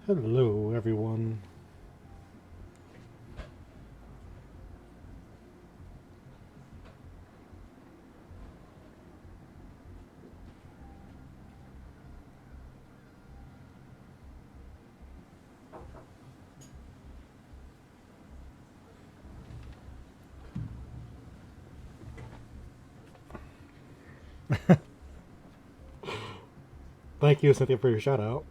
Hello, everyone. Thank you, Cynthia, for your shout out.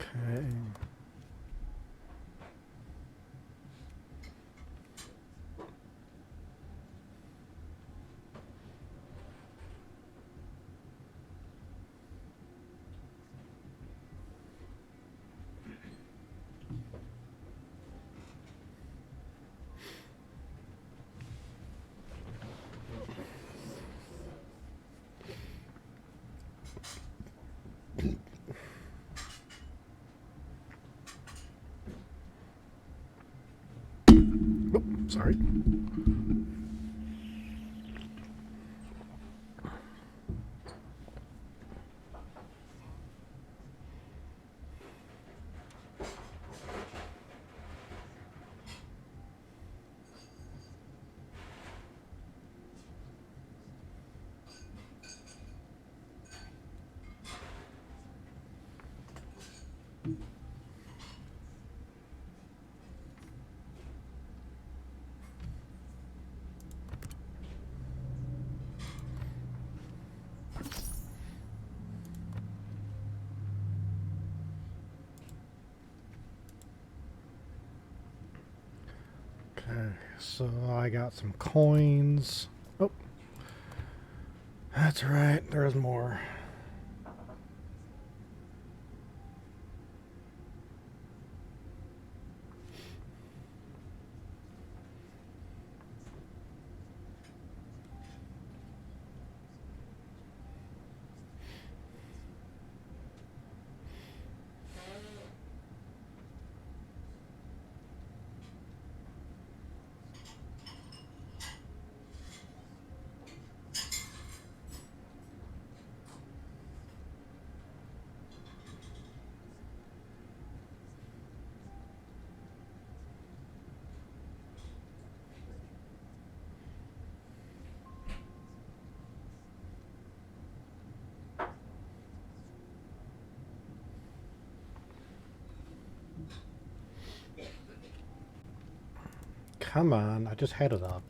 Okay. Oh, sorry. Okay, so I got some coins. Oh, that's right. There's more. Come on, I just had it up.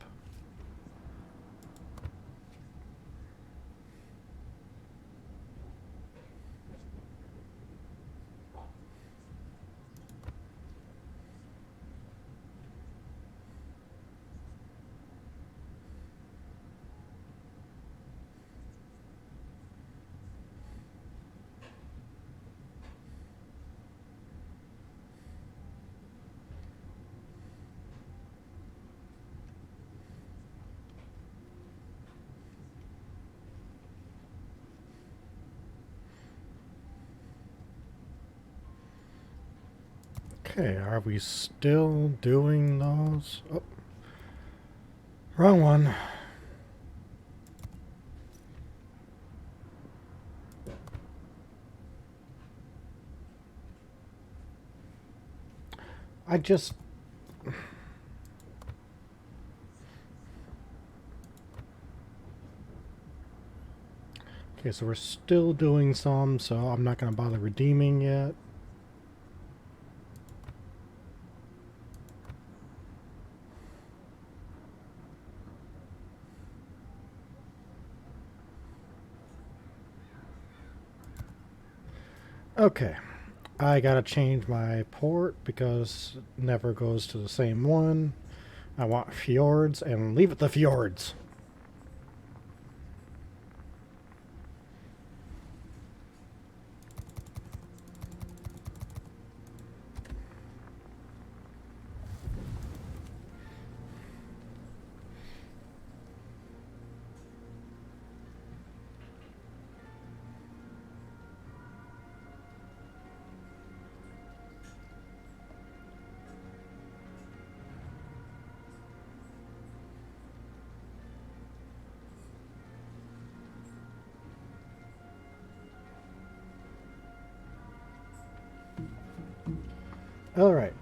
Okay, are we still doing those? Oh, wrong one. I just... Okay, so we're still doing some, so I'm not going to bother redeeming yet. Okay, I gotta change my port because it never goes to the same one. I want fjords and leave it the fjords. All right.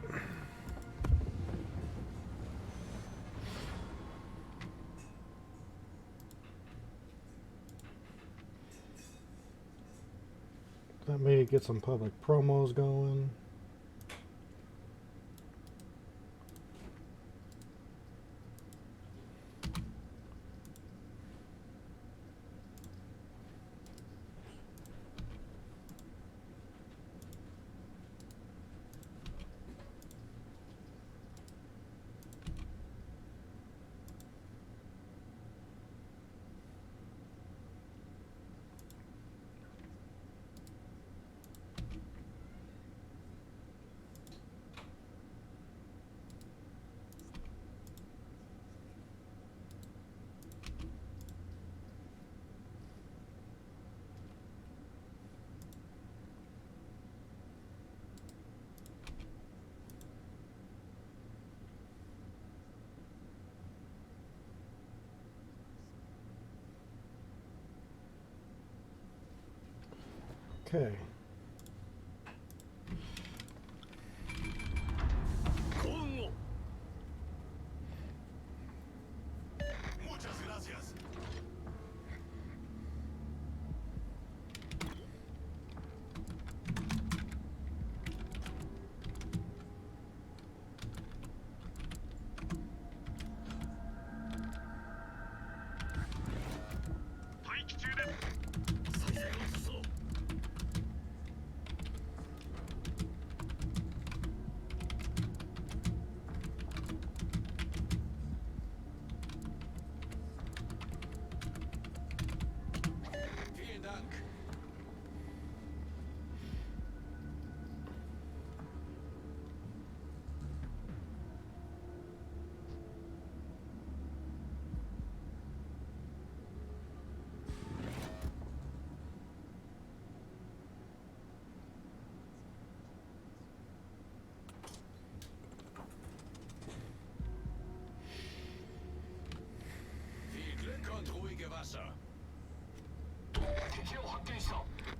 Let me get some public promos going. Okay.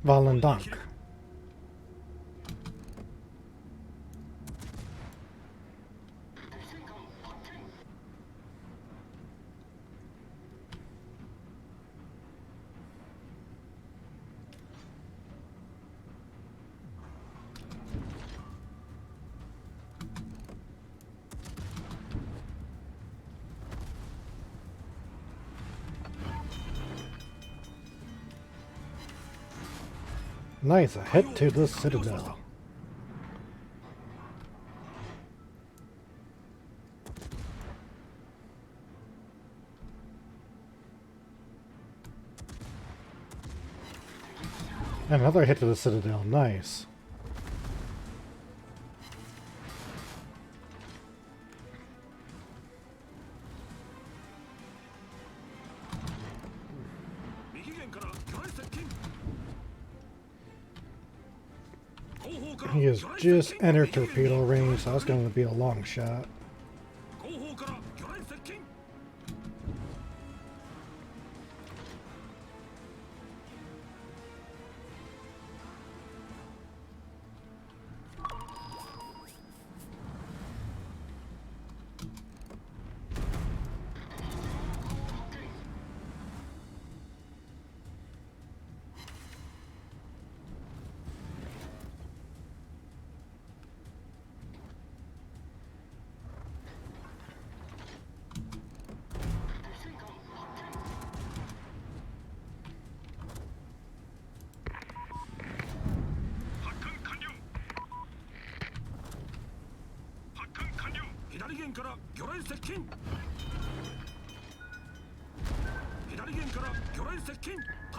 Volendonk. Nice, a head to the Citadel. Another hit to the Citadel, nice. He has just entered torpedo range, so that's going to be a long shot.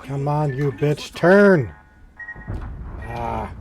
Come on, you bitch, turn! Ah.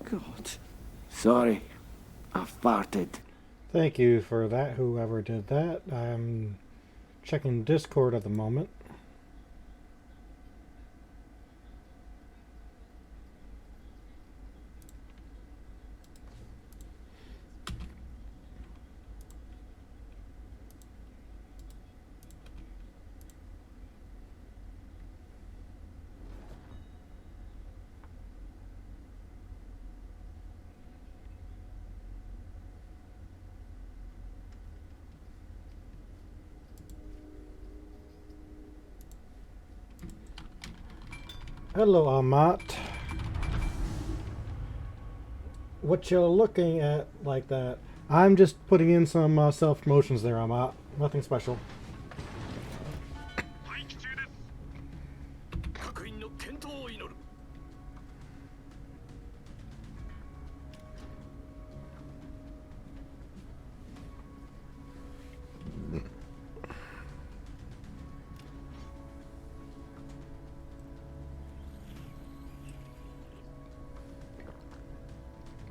God. Sorry. I farted. Thank you for that, whoever did that. I'm checking Discord at the moment. Hello, Amat. What you're looking at like that? I'm just putting in some self-promotions there, Amat. Nothing special.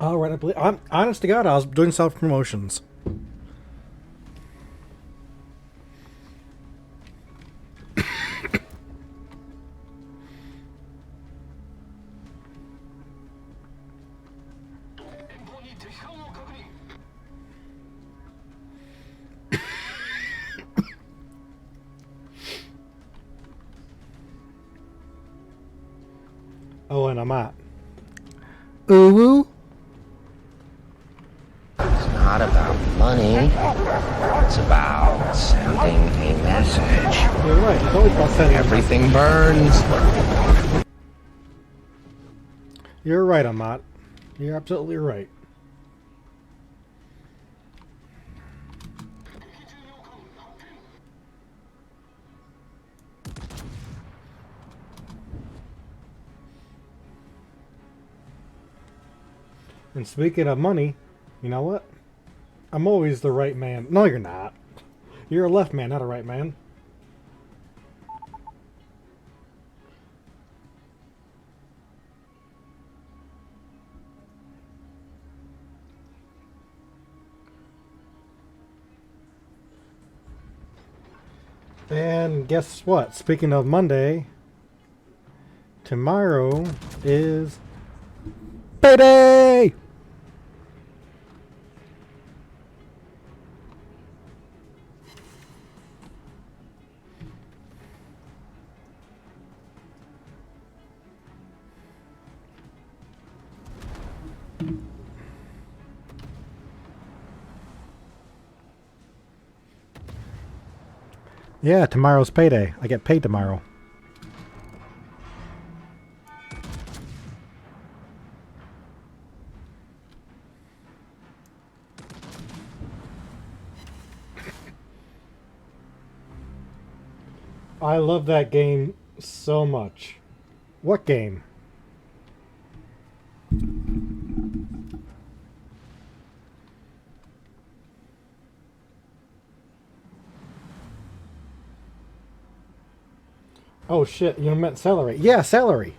All right, I believe. I'm honest to God, I was doing self promotions. Oh, and I'm at. Ooh. It's not about money. It's about sending a message. You're right. It's always about sending. Everything burns. You're right, Amat. You're absolutely right. And speaking of money, you know what? I'm always the right man. No, you're not. You're a left man, not a right man. And guess what? Speaking of Monday, tomorrow is payday! Yeah, tomorrow's payday. I get paid tomorrow. I love that game so much. What game? Oh shit, you meant celery. Yeah, celery.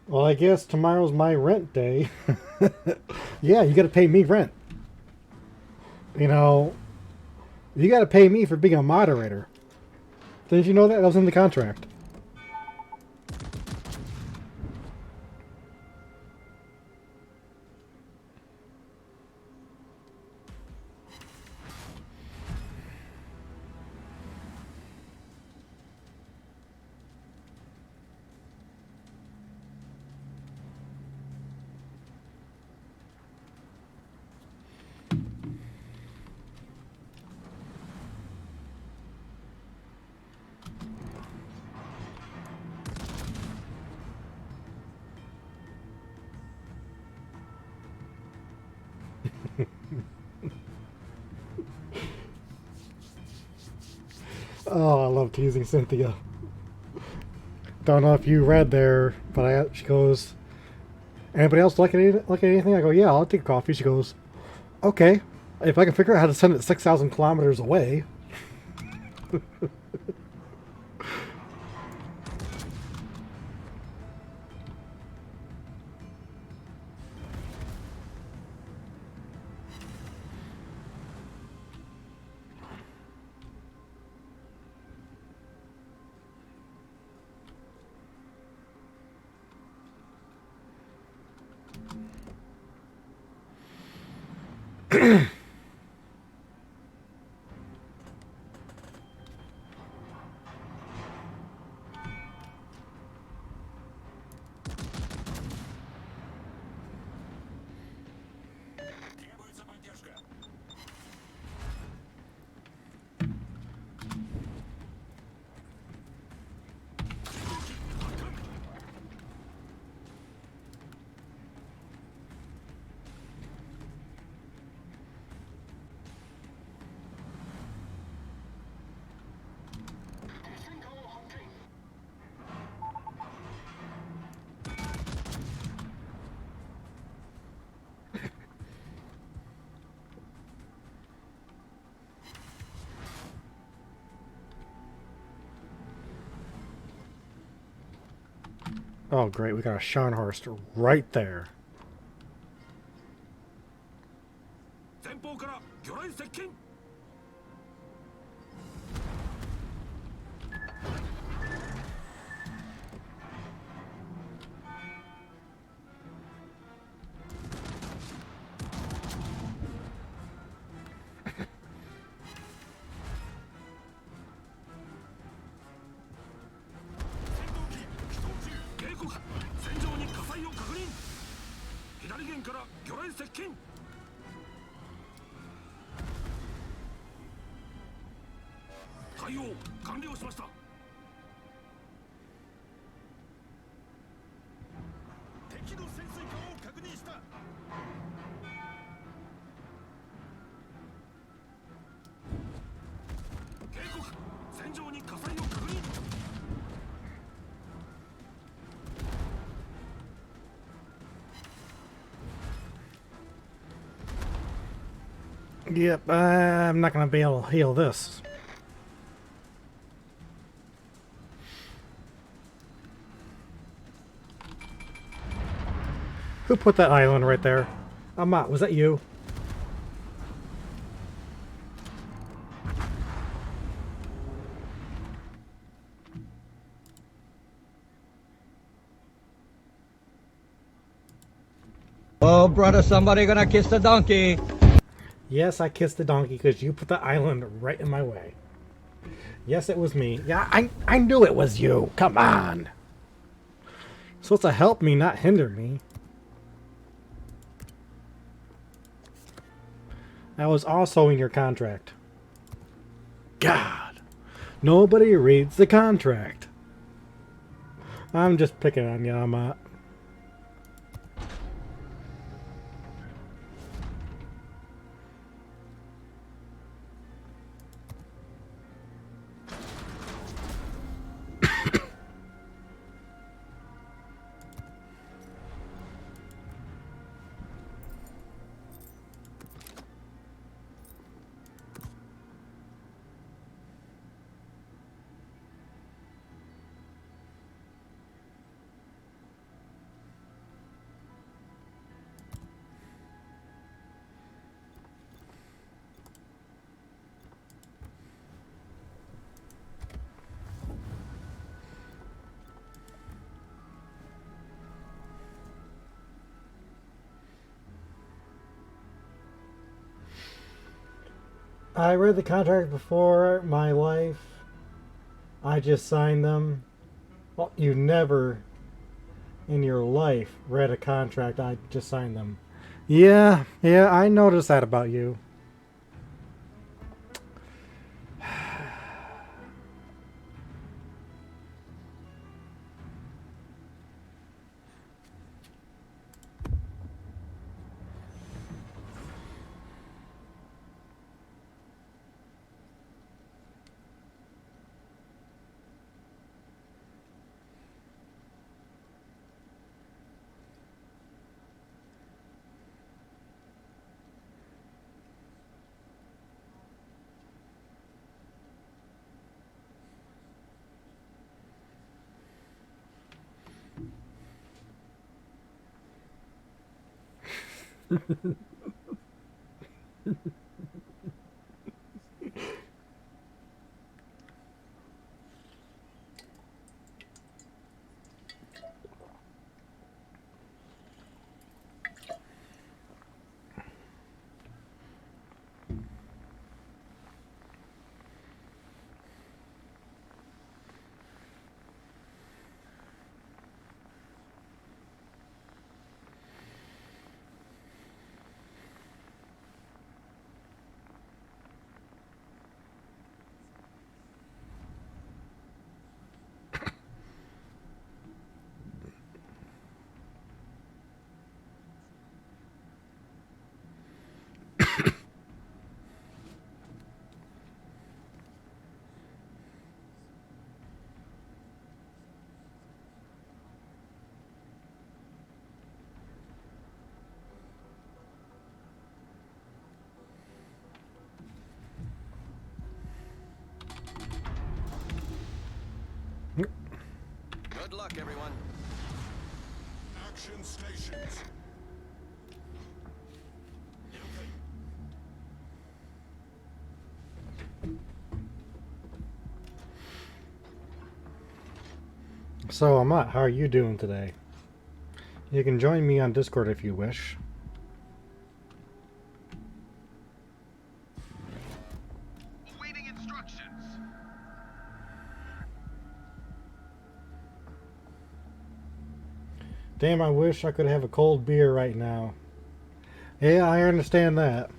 Well, I guess tomorrow's my rent day. Yeah, you gotta pay me rent. You know, you gotta pay me for being a moderator. Didn't you know that? That was in the contract. Oh, I love teasing Cynthia. Don't know if you read there, but she goes, anybody else like anything? I go, yeah, I'll take a coffee. She goes, okay, if I can figure out how to send it 6,000 kilometers away. Oh, great. We got a Scharnhorst right there. Yep, I'm not gonna be able to heal this. Who put that island right there? Amat, was that you? Oh, brother, somebody gonna kiss the donkey. Yes, I kissed the donkey because you put the island right in my way. Yes, it was me. Yeah, I knew it was you. Come on. Supposed to help me, not hinder me. That was also in your contract. God. Nobody reads the contract. I'm just picking on you, Amat. I read the contract before my life. I just signed them. Well, you never in your life read a contract. I just signed them. Yeah, I noticed that about you. Good luck, everyone. Action stations. So, Amat, how are you doing today? You can join me on Discord if you wish. Awaiting instructions. Damn, I wish I could have a cold beer right now. Yeah, I understand that.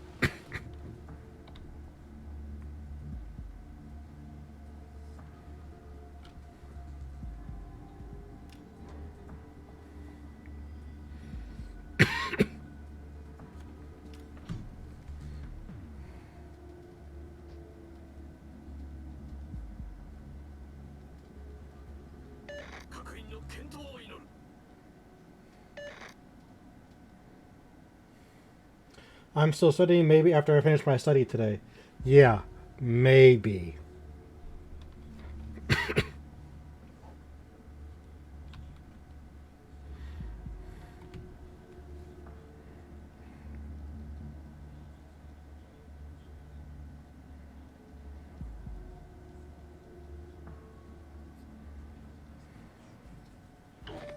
I'm still studying. Maybe after I finish my study today. Yeah, maybe.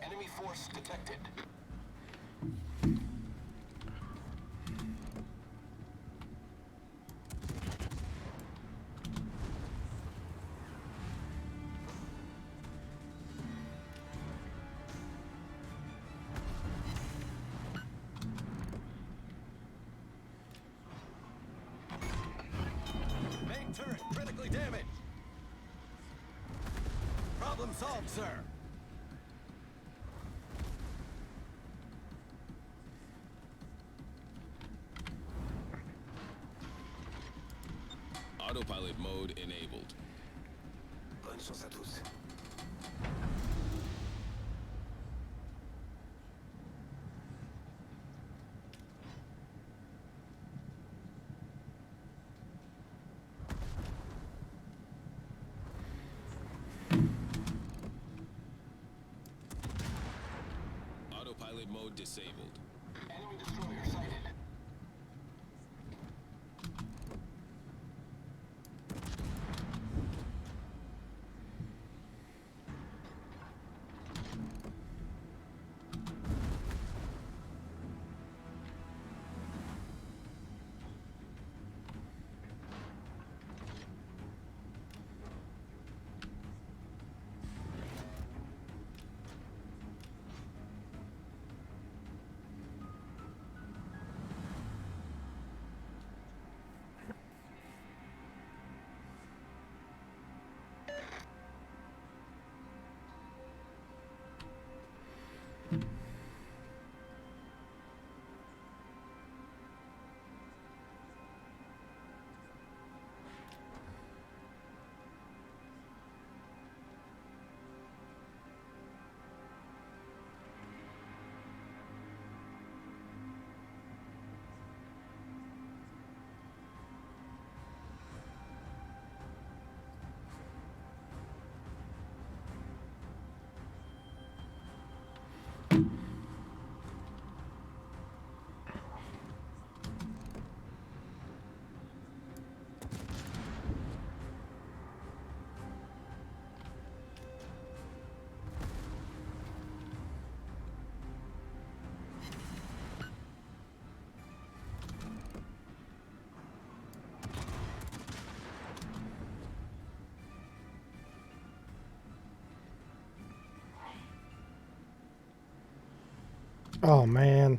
Enemy force detected. Main turret critically damaged. Problem solved, sir. Autopilot mode enabled. Bonne chance à tous. Autopilot mode disabled. Enemy destroyer sighted. Oh man,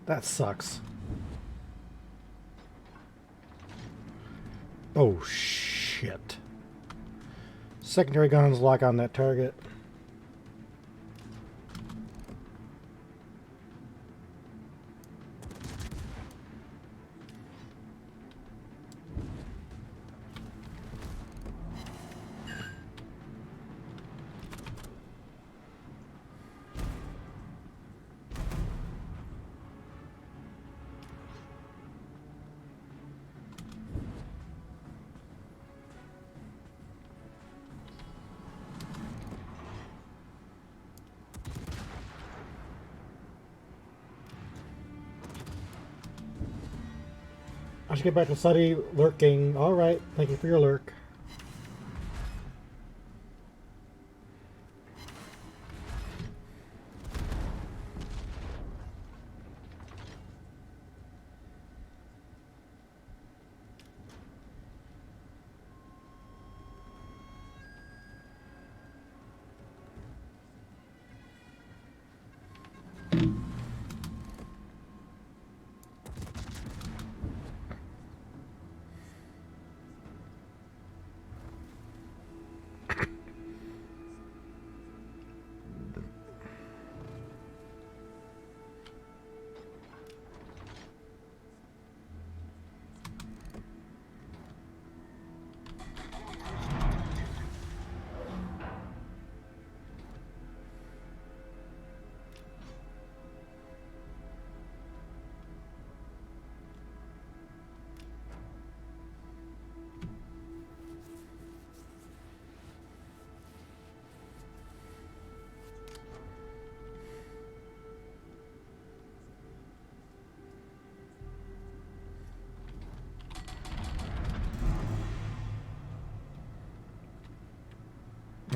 that sucks. Oh shit. Secondary guns lock on that target. I should get back to study lurking. Alright, thank you for your lurk.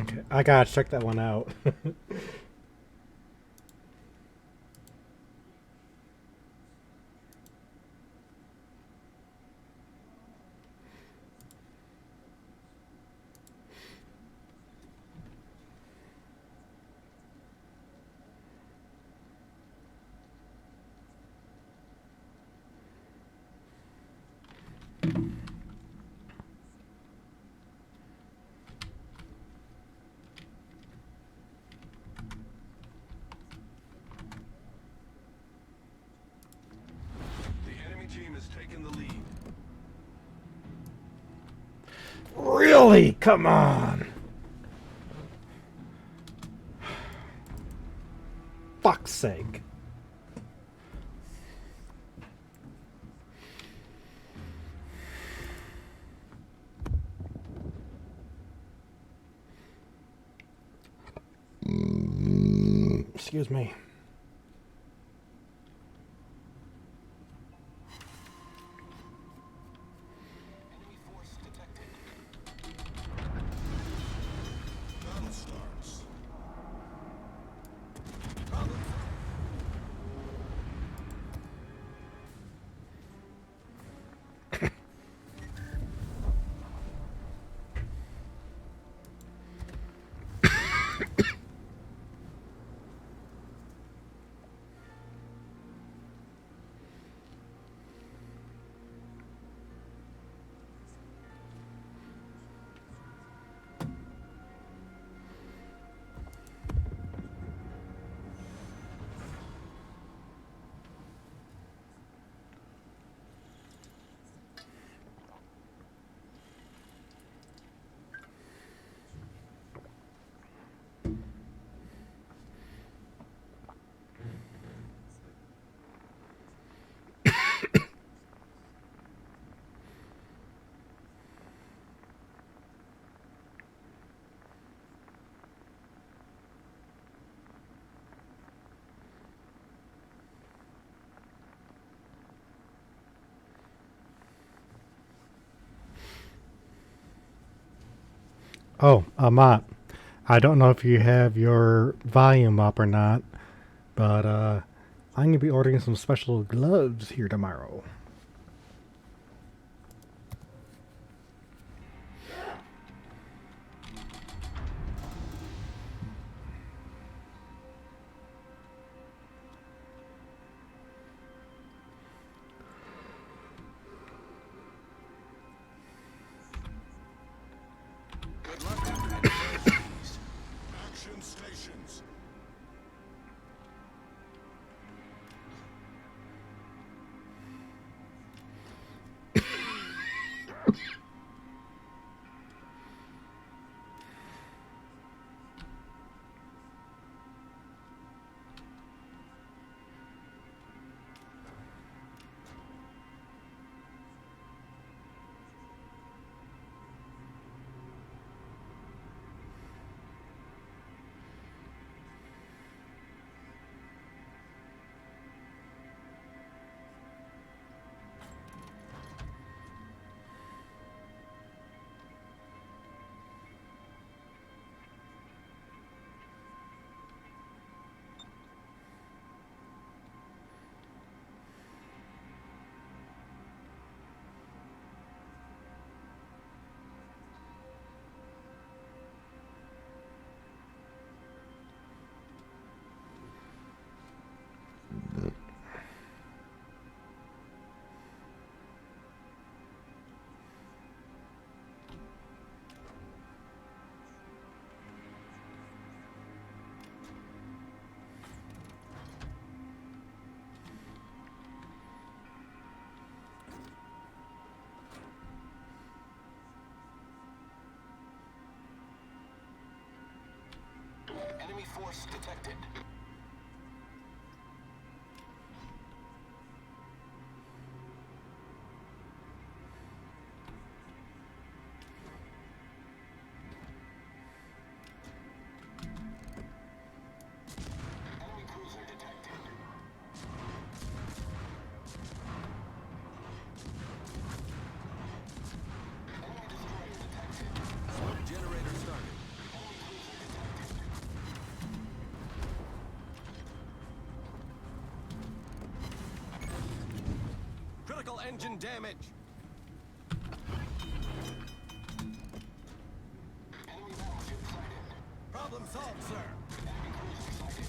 Okay, I gotta check that one out. The enemy team has taken the lead. Really? Come on. Fuck's sake. Excuse me. Enemy force detected. Battle starts. Problem Oh, Matt, I don't know if you have your volume up or not, but I'm gonna be ordering some special gloves here tomorrow. good luck after adversities. Action stations. Enemy force detected. Enemy cruiser detected. Enemy destroyer detected. Generator started. Enemy cruiser Engine damage. Enemy battleship sighted. Problem solved, sir. Enemy cruiser sighted.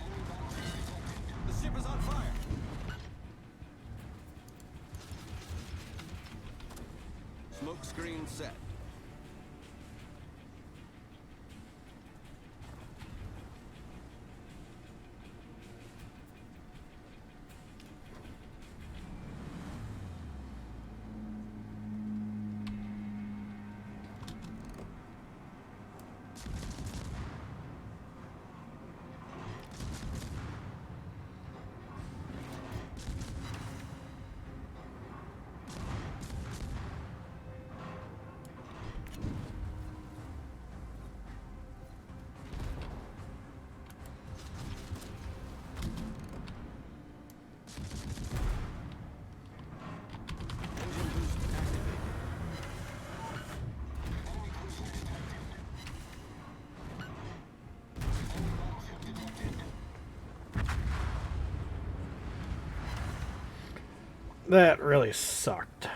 Enemy battleship detected. The ship is on fire. Smoke screen set. Engine boost activated. Enemy cruiser detected. Enemy battleship detected. That really sucked.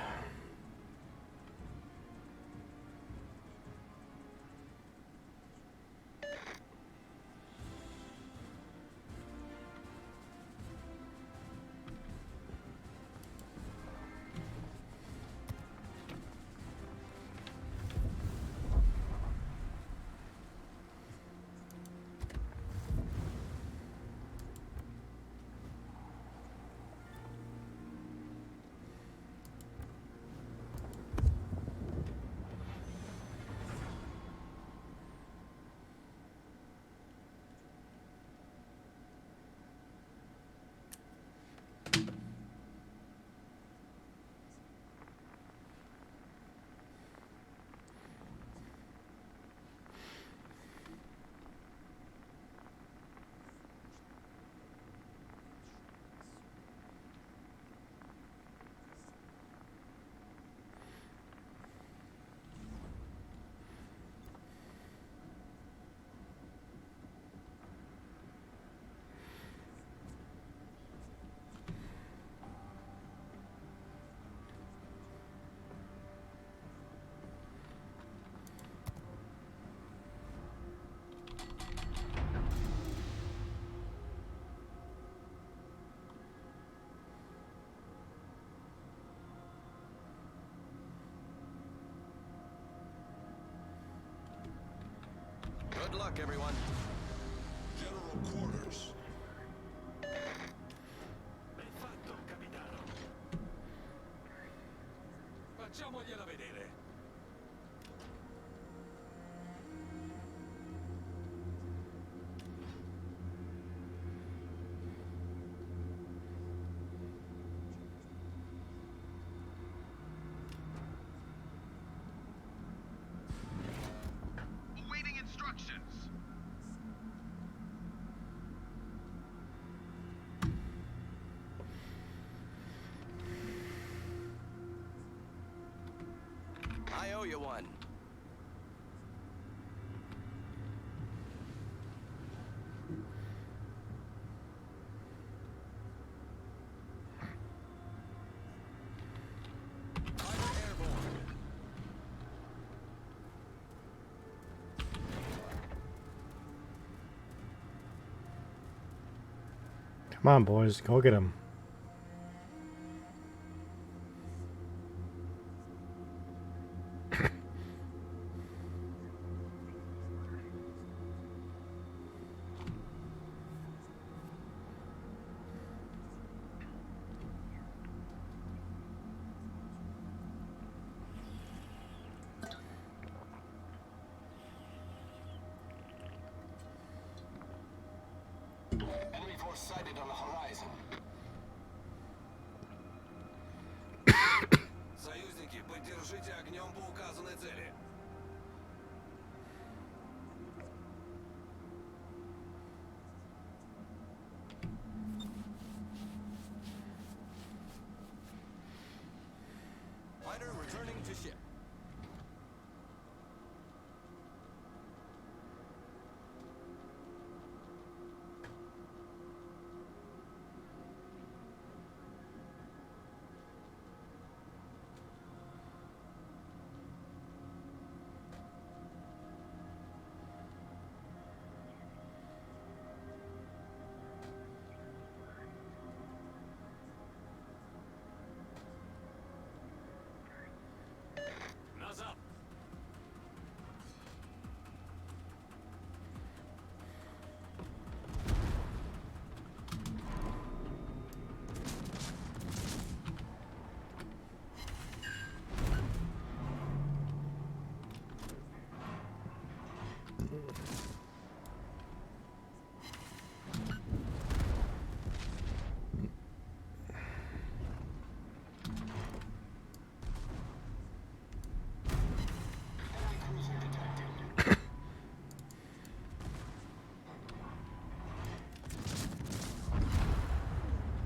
Good luck, everyone. General quarters. Ben fatto, capitano. Facciamogliela vedere. Awaiting instructions. I owe you one. Fighter airborne. Come on, boys, go get him. Enemy force sighted on the horizon. Союзники, поддержите огнем по указанной цели. Fighter returning to ship.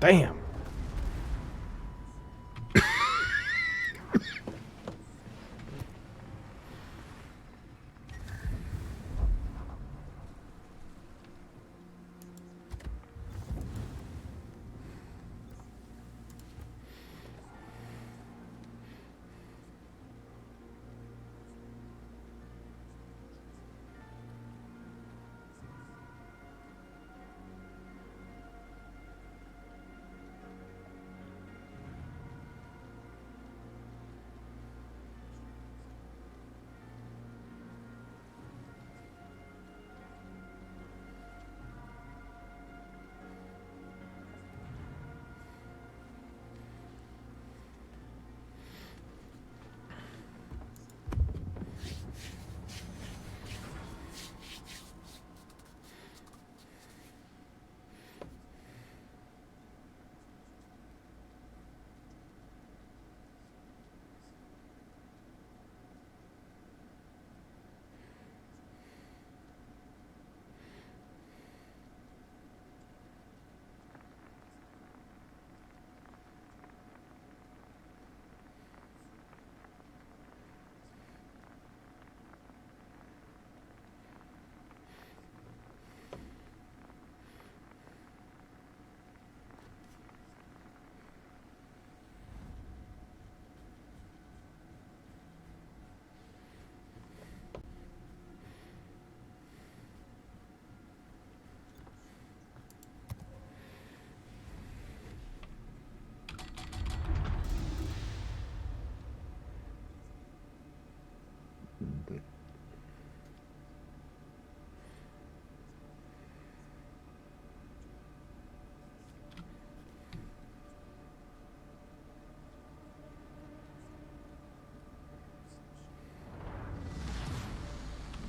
Damn.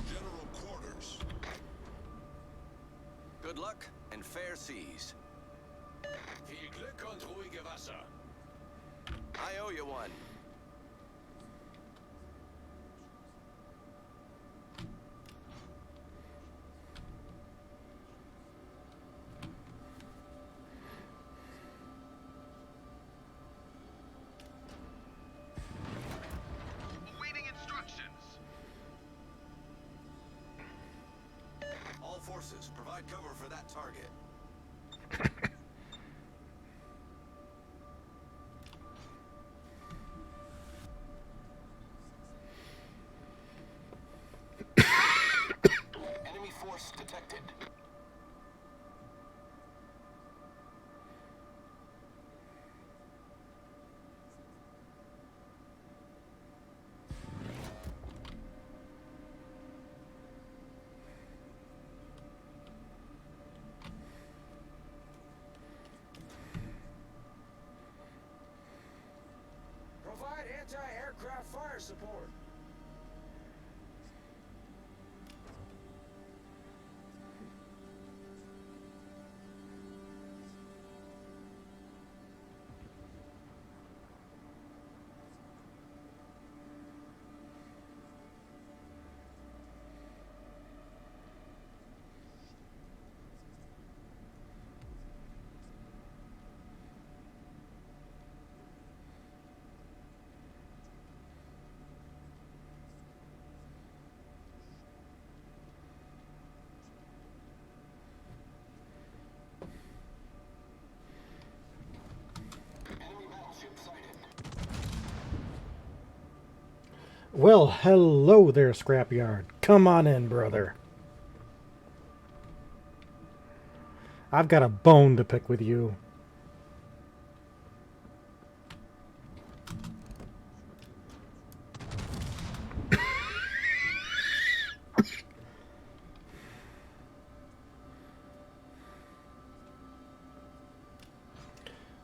General quarters. Good luck and fair seas. Viel Glück und ruhige Wasser. I owe you one. Awaiting instructions. All forces, provide cover for that target. Enemy force detected. Provide anti-aircraft fire support. Enemy battleship sighted. Well, hello there, Scrapyard. Come on in, brother. I've got a bone to pick with you.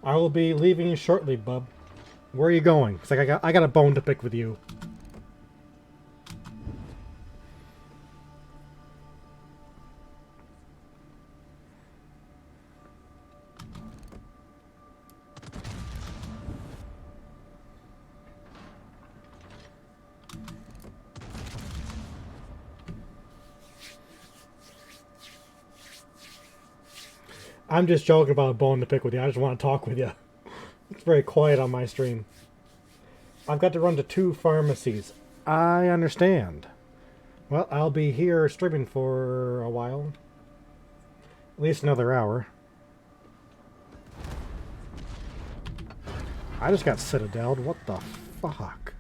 I will be leaving you shortly, bub. Where are you going? It's like I got a bone to pick with you. I'm just joking about a bone to pick with you. I just want to talk with you. It's very quiet on my stream. I've got to run to 2 pharmacies. I understand. Well, I'll be here streaming for a while. At least another hour. I just got citadeled. What the fuck?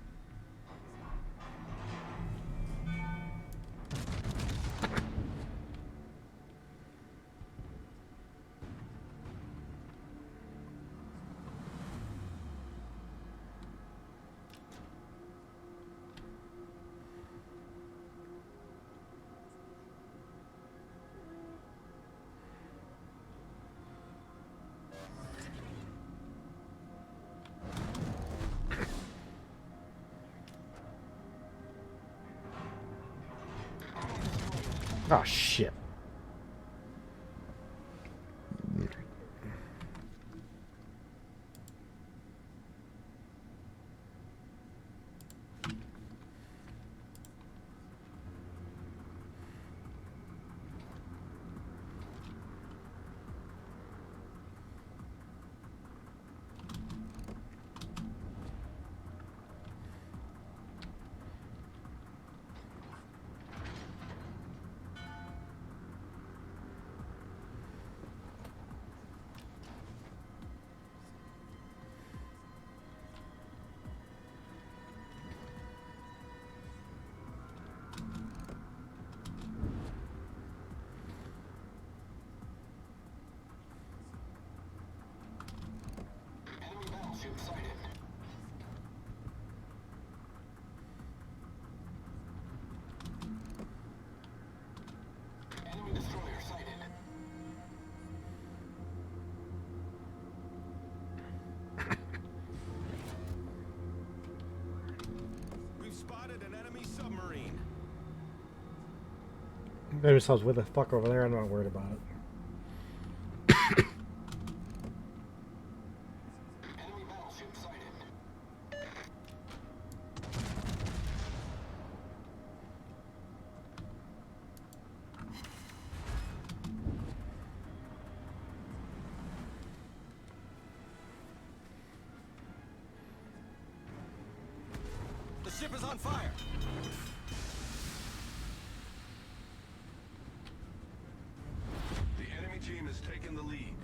Oh, shit. Enemy battleship sighted. Enemy destroyer sighted. We've spotted an enemy submarine. Maybe someone's with the fuck over there. I'm not worried about it. Enemy battleship sighted. The ship is on fire. The enemy team has taken the lead.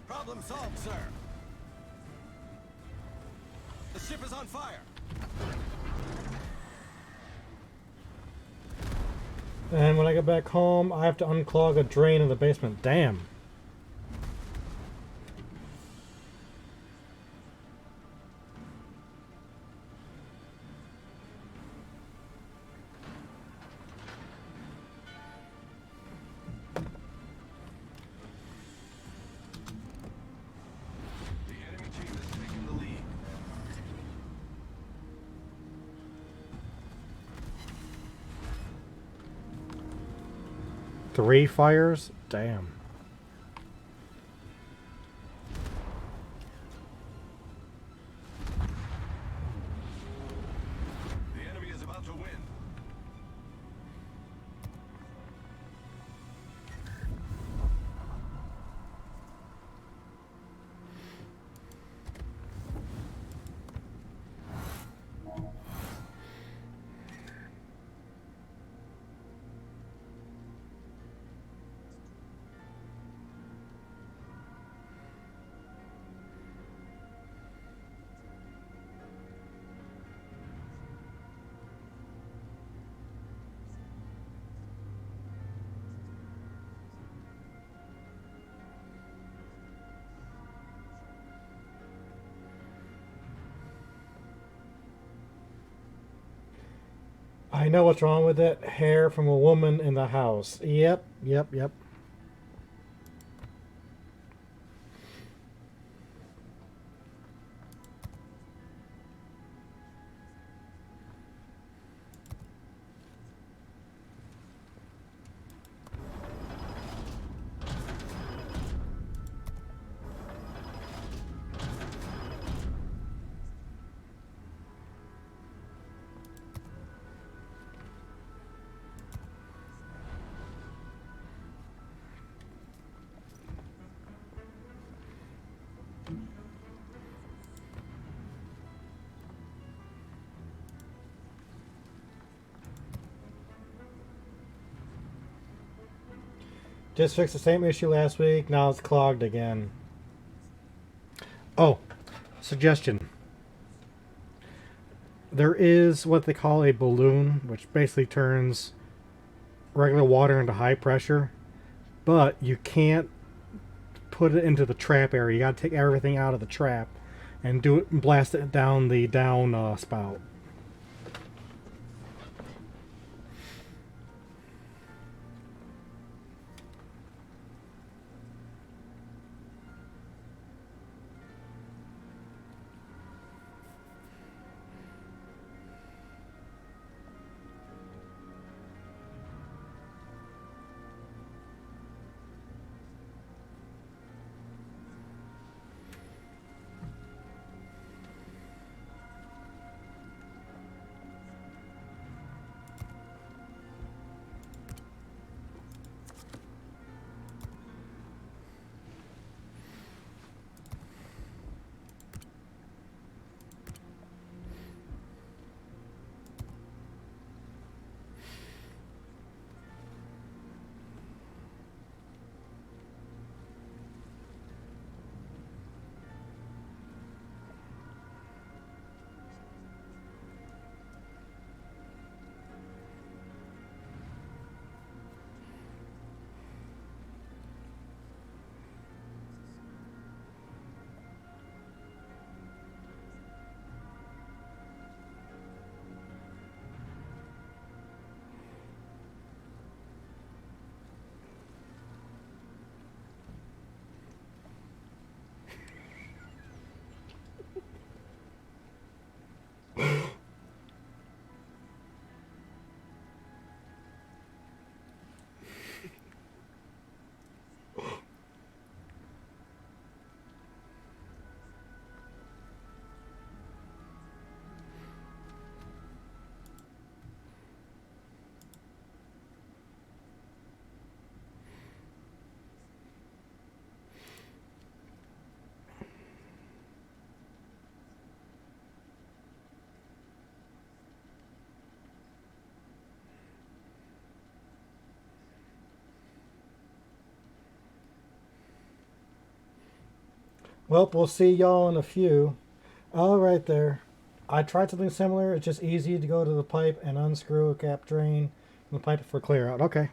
Problem solved, sir. The ship is on fire. And when I get back home, I have to unclog a drain in the basement. Damn. The enemy team has taken the lead. 3 fires? Damn. The enemy is about to win. I know what's wrong with it. Hair from a woman in the house. Yep, yep, yep. Just fixed the same issue last week. Now it's clogged again. Oh, suggestion. There is what they call a balloon, which basically turns regular water into high pressure, but you can't put it into the trap area. You got to take everything out of the trap and do it and blast it down the down spout. Well, we'll see y'all in a few. All right there. I tried something similar. It's just easy to go to the pipe and unscrew a cap drain and the pipe for clear out. Okay.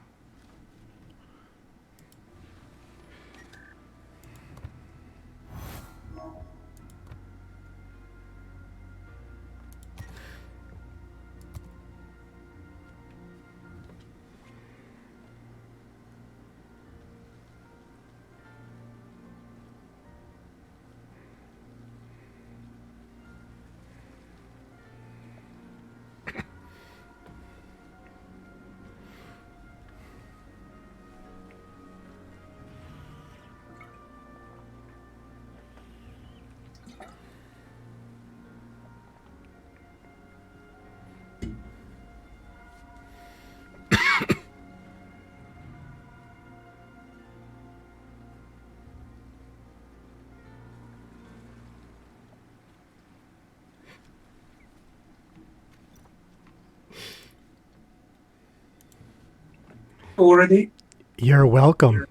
Already? You're welcome.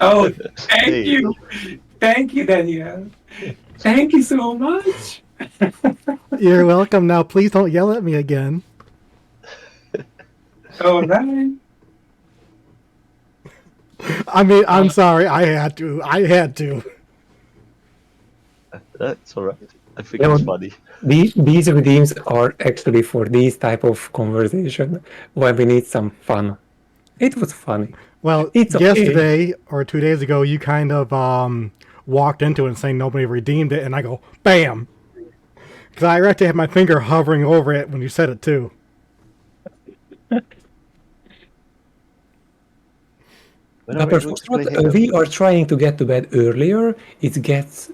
Oh, thank Hey. you. Thank you, Daniel. Thank you so much. You're welcome. Now, please don't yell at me again. All right. I mean, I'm sorry. I had to. I had to. That's alright. I think Yeah, it's well, funny. These redeems are actually for these type of conversation when we need some fun. It was funny. Well, It's okay. yesterday or 2 days ago, you kind of walked into it and saying nobody redeemed it, and I go, bam! Because I actually had my finger hovering over it when you said it, too. When are we Dr. going to Foxtrot, play Halo? we are trying to get to bed earlier. It gets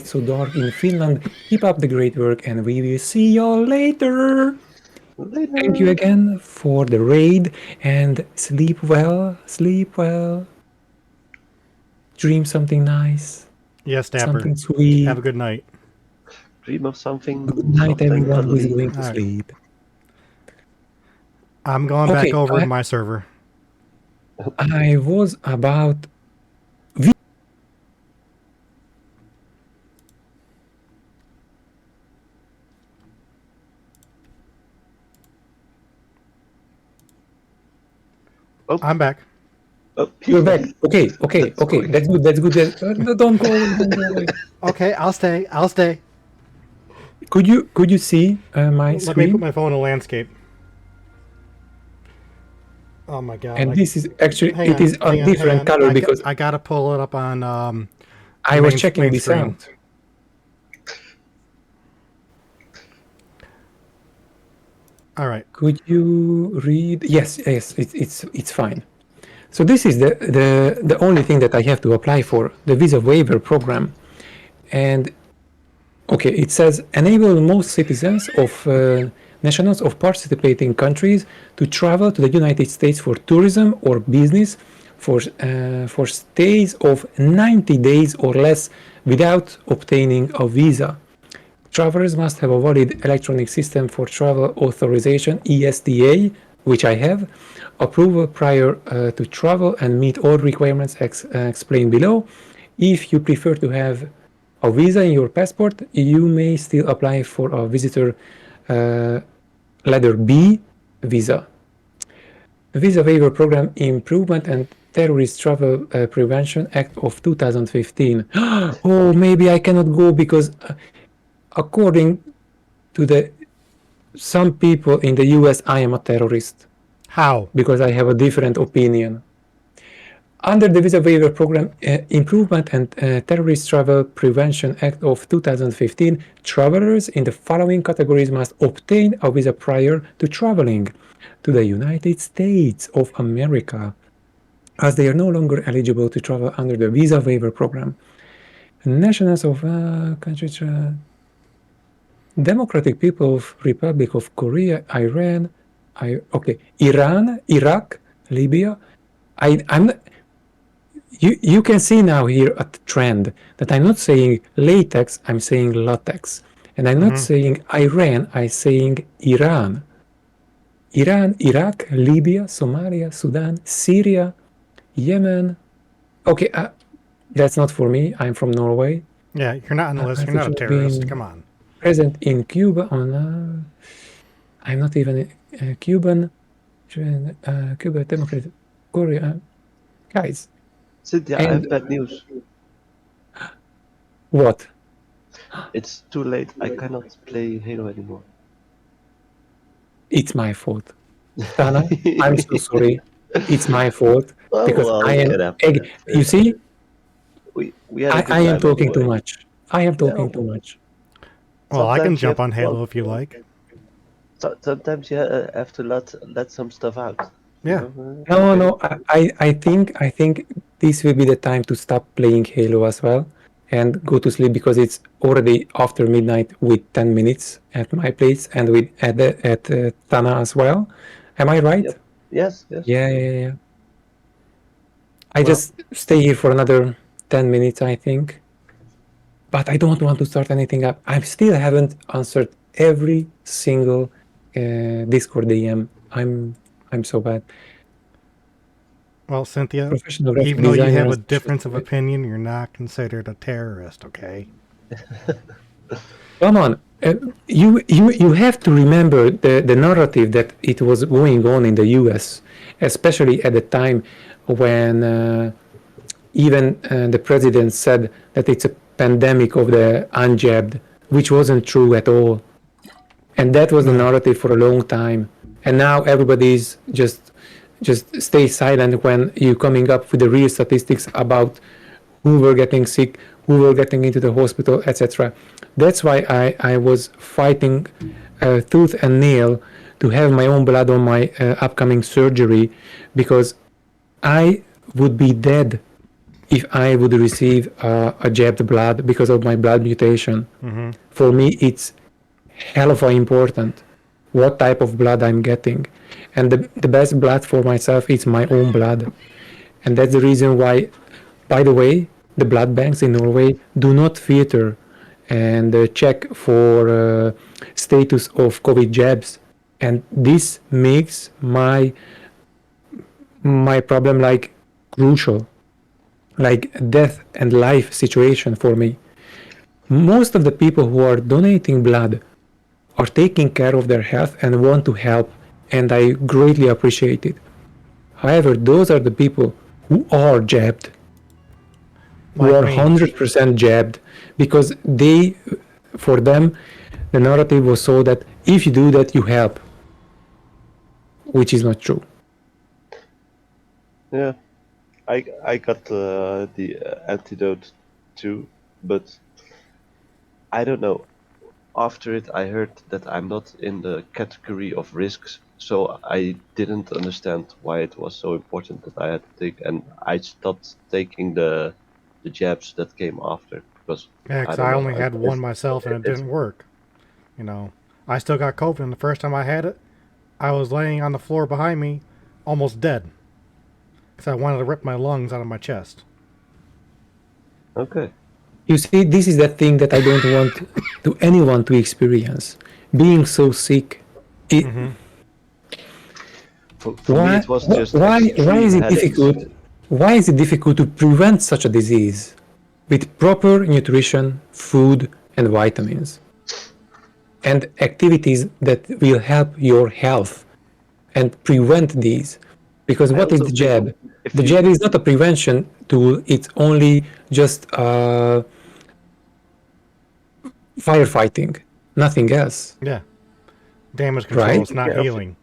so dark in Finland. Keep up the great work, and we will see y'all later. Later. Thank you again for the raid, and sleep well. Sleep well. Dream something nice. Yes, Dapper. Something sweet. Have a good night. Dream of something. Good night, something everyone who is cuddly. going to Alright. sleep. I'm going Okay, back over I- to my server. I was about I'm back. Oh, You're back. Okay. That's quick. That's good. No, don't go away. Don't go away. Okay, I'll stay. I'll stay. Could you see my Let me screen? put my phone in landscape. Oh my god. And I- this is actually hang it is a hang hang different color because I gotta pull it up on I was main- checking main this screen. out. All right. Could you read? Yes, it's fine. So this is the only thing that I have to apply for, the visa waiver program. And okay, it says enable most citizens of nationals of participating countries to travel to the United States for tourism or business for stays of 90 days or less without obtaining a visa. Travelers must have a valid electronic system for travel authorization, ESTA, which I have, approval prior to travel, and meet all requirements explained below. If you prefer to have a visa in your passport, you may still apply for a visitor letter B visa. The Visa Waiver Program Improvement and Terrorist Travel Prevention Act of 2015. Oh, maybe I cannot go because according to some people in the US, I am a terrorist How? because I have a different opinion. Under the Visa Waiver Program Improvement and Terrorist Travel Prevention Act of 2015, travelers in the following categories must obtain a visa prior to traveling to the United States of America, as they are no longer eligible to travel under the Visa Waiver Program. Nationals of countries, Democratic People's Republic of Korea, Iran, Iran, Iraq, Libya. You can see now here a trend that I'm not saying latex, I'm saying latex. And I'm not saying Iran, I'm saying Iran. Iran, Iraq, Libya, Somalia, Sudan, Syria, Yemen. Okay, that's not for me. I'm from Norway. Yeah, you're not on the list. You're not a Unfortunately, terrorist. being Come on. present in Cuba on I'm not even Cuban, Cuba, Democratic, Korea. Guys, Cynthia, I And- have bad news. what? It's too late. I cannot play Halo anymore. It's my fault. Tana, I'm so sorry. It's my fault Oh, because well, I it am. happened. You see, We had a good I am time talking too anyway. much. I am talking Yeah. too much. Well, I can Sometimes you jump have- on Halo well, if you like. Sometimes you have to let some stuff out. Yeah. No. I think this will be the time to stop playing Halo as well and go to sleep because it's already after midnight with 10 minutes at my place and with at Tana as well. Am I right? Yep. Yes. Yeah. I Well- just stay here for another 10 minutes, I think. But I don't want to start anything up. I still haven't answered every single Discord DM. I'm so bad. Well, Cynthia, Professional graphic even though you have designers- a difference of opinion, you're not considered a terrorist, okay? Come on. You have to remember the narrative that it was going on in the US, especially at the time when even the president said that it's a pandemic of the unjabbed, which wasn't true at all. And that was the narrative for a long time. And now everybody's just stay silent when you're coming up with the real statistics about who were getting sick, who were getting into the hospital, etc. That's why I was fighting tooth and nail to have my own blood on my upcoming surgery, because I would be dead if I would receive a jabbed blood because of my blood mutation. For me, it's hell of important what type of blood I'm getting. And the best blood for myself is my own blood. And that's the reason why, by the way, the blood banks in Norway do not filter and check for status of COVID jabs. And this makes my my problem like crucial, like death and life situation for me. Most of the people who are donating blood are taking care of their health and want to help, and I greatly appreciate it. However, those are the people who are jabbed, who Like are me. 100% jabbed, because for them, the narrative was so that if you do that, you help, which is not true. Yeah, I got the antidote too, but I don't know. After it, I heard that I'm not in the category of risks, so I didn't understand why it was so important that I had to take, and I stopped taking the jabs that came after because Yeah, because don't I know, only had one myself and it didn't work. You know, I still got COVID, and the first time I had it, I was laying on the floor behind me, almost dead, because I wanted to rip my lungs out of my chest. Okay. You see, this is that thing that I don't want to anyone to experience. Being so sick. For me, it was just why extreme is it headaches. difficult? Why is it difficult to prevent such a disease with proper nutrition, food, and vitamins, and activities that will help your health and prevent these? Because what is also the think jab? if The you- jab is not a prevention tool. It's only just firefighting, nothing else. Yeah. Damage control, Right. it's not Yeah. healing.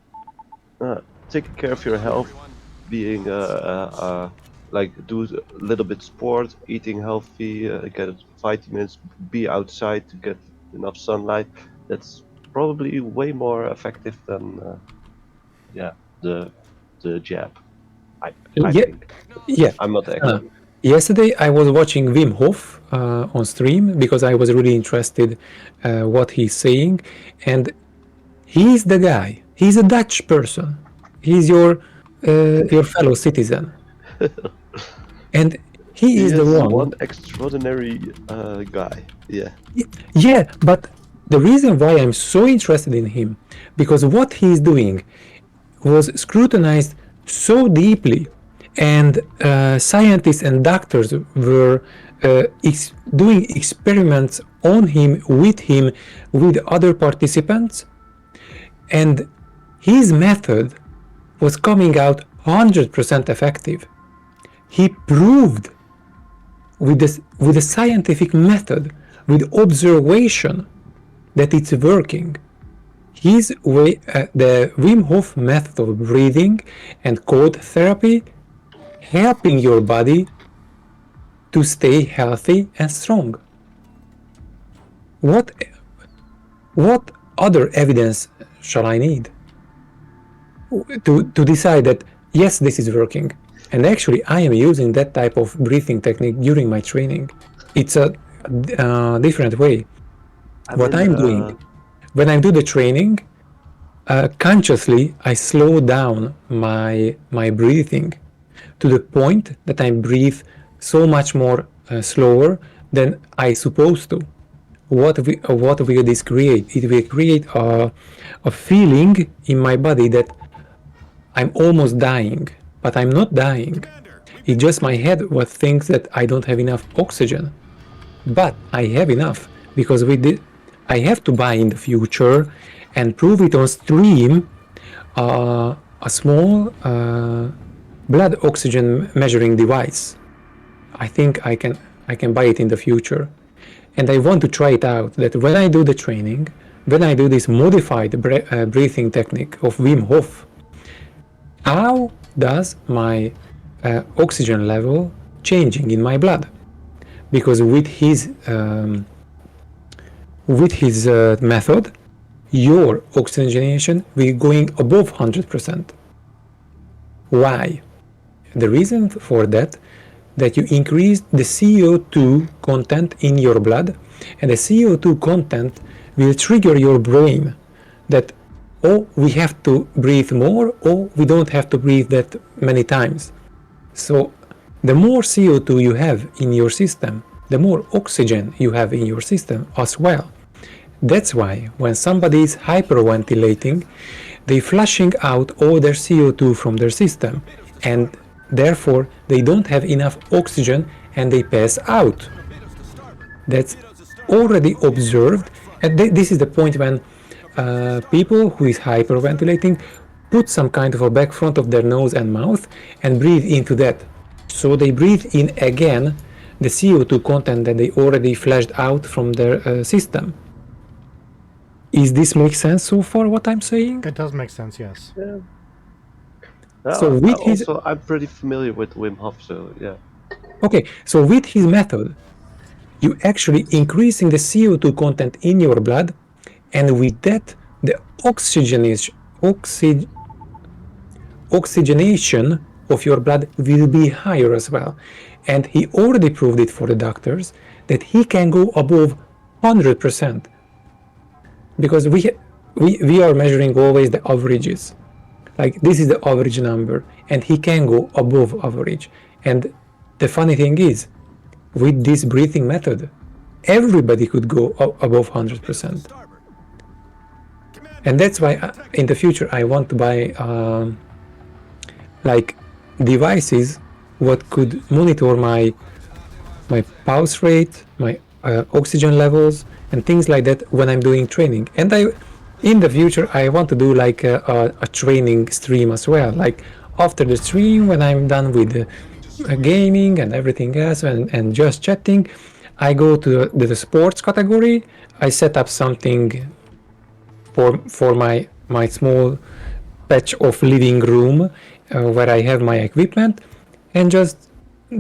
Taking care of your health, being like do a little bit sport, eating healthy, get vitamins, be outside to get enough sunlight. That's probably way more effective than the jab. I Yeah. think. Yeah. I'm not expert. Yesterday I was watching Wim Hof on stream because I was really interested what he's saying, and he's the guy. He's a Dutch person. He's your fellow citizen, and he is the one. extraordinary guy. Yeah. Yeah, but the reason why I'm so interested in him, because what he's doing was scrutinized so deeply, and scientists and doctors were doing experiments on him, with other participants, and his method was coming out 100% effective. He proved with a scientific method, with observation, that it's working. His way, the Wim Hof method of breathing and cold therapy, helping your body to stay healthy and strong. What other evidence shall I need to decide that yes, this is working? And actually, I am using that type of breathing technique during my training. It's a different way. What I'm doing when I do the training, consciously I slow down my breathing to the point that I breathe so much more slower than I supposed to. What will this create? It will create a feeling in my body that I'm almost dying, but I'm not dying. It's just my head what thinks that I don't have enough oxygen, but I have enough, because I have to buy in the future and prove it on stream a small blood oxygen measuring device. I think I can buy it in the future, and I want to try it out, that when I do the training, when I do this modified breathing technique of Wim Hof, how does my oxygen level changing in my blood? Because with his method, your oxygenation will be going above 100%. Why? The reason for that you increase the CO2 content in your blood, and the CO2 content will trigger your brain that, oh, we have to breathe more, or we don't have to breathe that many times. So the more CO2 you have in your system, the more oxygen you have in your system as well. That's why when somebody is hyperventilating, they're flushing out all their CO2 from their system, and therefore they don't have enough oxygen and they pass out. That's already observed, and this is the point when people who is hyperventilating put some kind of a back front of their nose and mouth and breathe into that. So they breathe in again the CO2 content that they already flushed out from their system. Is this make sense so far, what I'm saying? It does make sense, yes. So with his- also, I'm pretty familiar with Wim Hof, so yeah. Okay, so with his method, you actually increasing the CO2 content in your blood, and with that, the oxygenation of your blood will be higher as well. And he already proved it for the doctors that he can go above 100%. Because we are measuring always the averages. Like this is the average number, and he can go above average. And the funny thing is, with this breathing method, everybody could go above 100%. And that's why in the future I want to buy like devices what could monitor my pulse rate, my oxygen levels, and things like that when I'm doing training. And in the future I want to do like a training stream as well. Like after the stream, when I'm done with gaming and everything else and just chatting, I go to the sports category. I set up something for my small patch of living room where I have my equipment, and just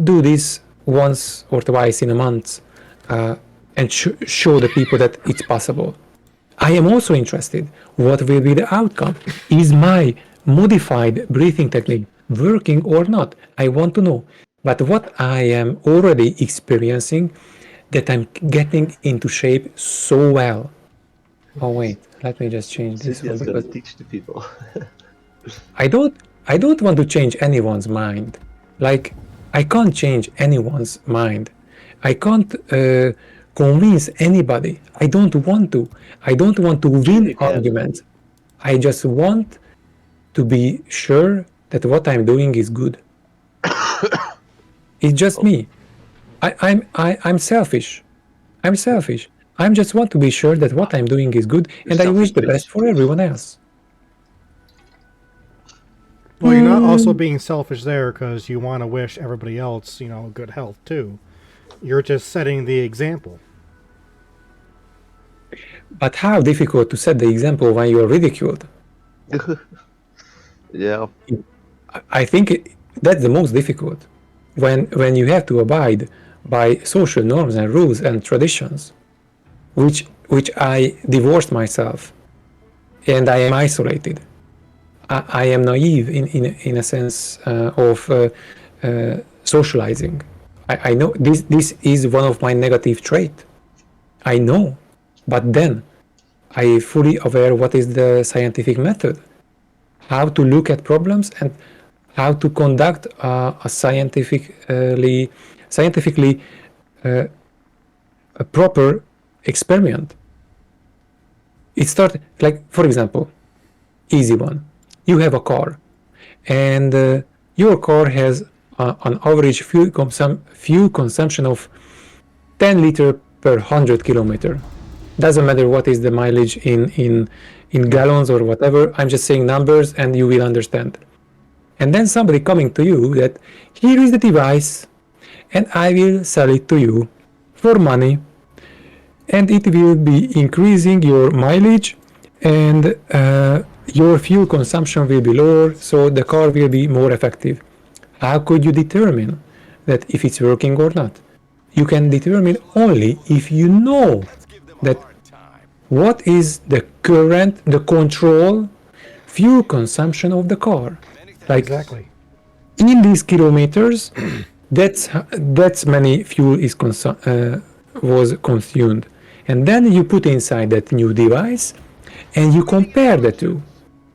do this once or twice in a month and show the people that it's possible. I am also interested what will be the outcome. Is my modified breathing technique working or not? I want to know. But what I am already experiencing, that I'm getting into shape so well. Oh wait, let me just change this one, Cynthia's gonna because teach the people. I don't want to change anyone's mind. Like, I can't change anyone's mind. I can't convince anybody. I don't want to. I don't want to win arguments. I just want to be sure that what I'm doing is good. It's just me. I'm selfish. I'm selfish. I just want to be sure that what I'm doing is good, and I wish the best for everyone else. Well, you're not also being selfish there because you want to wish everybody else, good health too. You're just setting the example. But how difficult to set the example when you're ridiculed? Yeah. I think that's the most difficult. When you have to abide by social norms and rules and traditions, which I divorced myself, and I am isolated. I am naive in a sense of socializing. I know this is one of my negative traits. I know, but then I fully aware what is the scientific method, how to look at problems and how to conduct a scientifically a proper experiment. It started like, for example, easy one. You have a car, and your car has an average fuel consumption of 10 liters per 100 kilometer. Doesn't matter what is the mileage in gallons or whatever. I'm just saying numbers, and you will understand. And then somebody coming to you that here is the device, and I will sell it to you for money, and it will be increasing your mileage, and your fuel consumption will be lower, so the car will be more effective. How could you determine that if it's working or not? You can determine only if you know that what is the control fuel consumption of the car. Like, Exactly. in these kilometers, that's many fuel is was consumed. And then you put inside that new device, and you compare the two,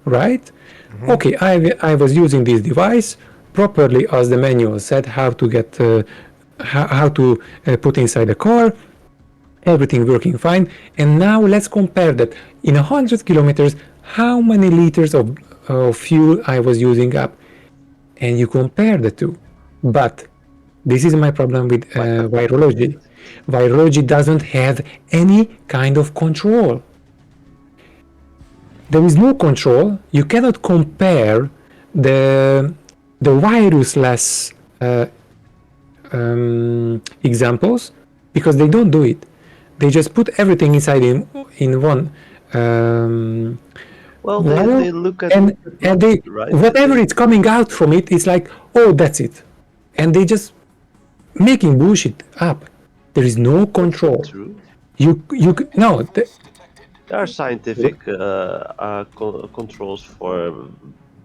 right? Mm-hmm. Okay, I was using this device properly as the manual said how to get how to put inside the car, everything working fine. And now let's compare that in 100 kilometers, how many liters of fuel I was using up. and you compare the two. But this is my problem with virology. Virology doesn't have any kind of control. There is no control. You cannot compare the virusless examples because they don't do it. They just put everything inside in one. Well, Well, they look at and they right? whatever is coming out from it is like, oh, that's it, and they just making bullshit up. There is no control. True. You no. There are scientific controls for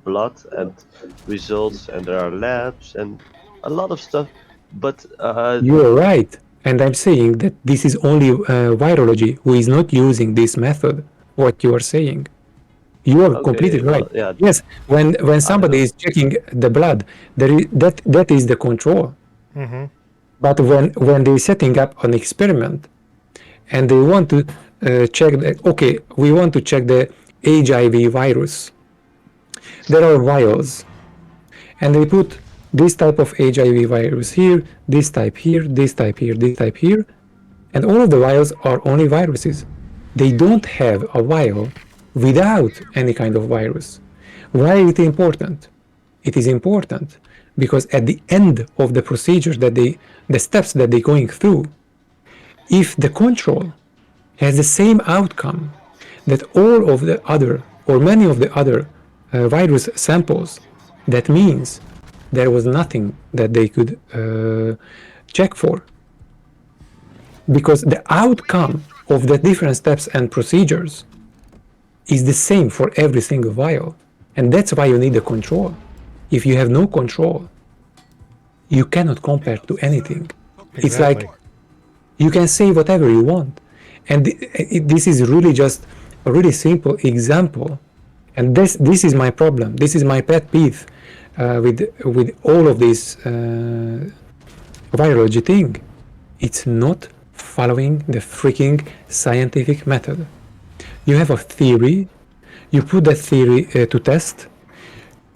blood and results, and there are labs and a lot of stuff. But You are right, and I'm saying that this is only virology who is not using this method. What you are saying, you are Okay, completely well, right. yeah. Yes, when somebody is checking the blood, there is that is the control. Mm-hmm. But when they're setting up an experiment and they want to check we want to check the HIV virus, there are vials, and they put this type of HIV virus here, this type here, this type here, this type here, and all of the vials are only viruses. They don't have a vial without any kind of virus. Why is it important? It is important because at the end of the procedures the steps that they're going through, if the control has the same outcome that all of the other or many of the other virus samples, that means there was nothing that they could check for. Because the outcome of the different steps and procedures is the same for every single vial. And that's why you need the control. If you have no control, you cannot compare to anything. It's like Exactly. you can say whatever you want. And this is really just a really simple example. And this is my problem. This is my pet peeve with all of this virology thing. It's not following the freaking scientific method. You have a theory, you put that theory to test,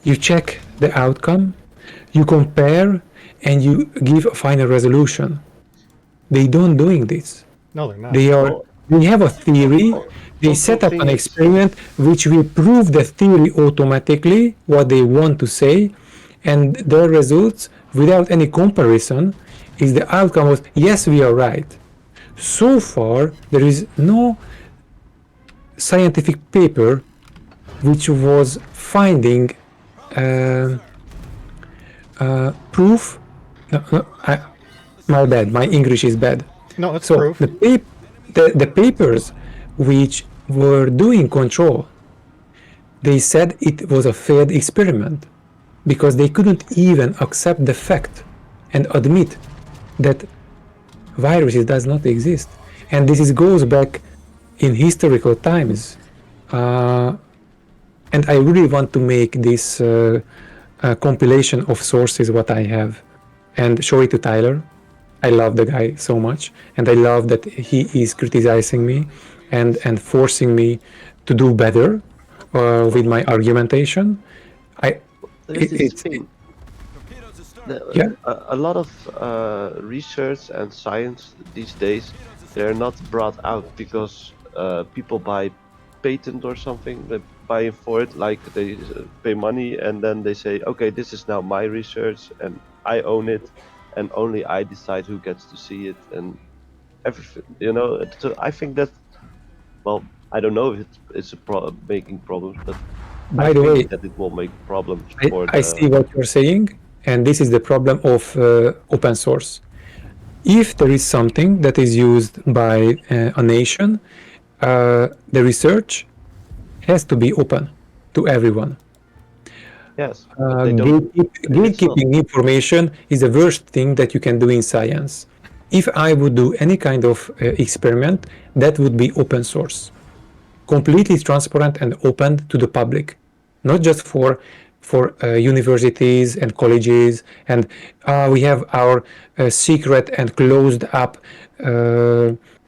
you check the outcome, you compare, and you give a final resolution. They don't doing this. No, they're not. They have a theory, they set up thing an is- experiment which will prove the theory automatically, what they want to say, and their results, without any comparison, is the outcome was, yes, we are right. So far, there is no scientific paper which was finding proof. My bad, my English is bad. No, it's So proof. the papers which were doing control, they said it was a failed experiment because they couldn't even accept the fact and admit that viruses does not exist. And goes back in historical times. And I really want to make this compilation of sources what I have and show it to Tyler. I love the guy so much, and I love that he is criticizing me and forcing me to do better with my argumentation. There's this It's thing. Yeah. A lot of research and science these days, they're not brought out because people buy patent or something. They buy for it, like they pay money and then they say, okay, this is now my research and I own it, and only I decide who gets to see it and everything. You know, so I think that, well, I don't know if it's making problems, but By I the think way, that it will make problems for I see what you're saying, and this is the problem of open source. If there is something that is used by a nation, the research has to be open to everyone. Yes, but they don't. Gatekeeping information is the worst thing that you can do in science. If I would do any kind of experiment, that would be open source, completely transparent and open to the public, not just for universities and colleges, and we have our secret and closed up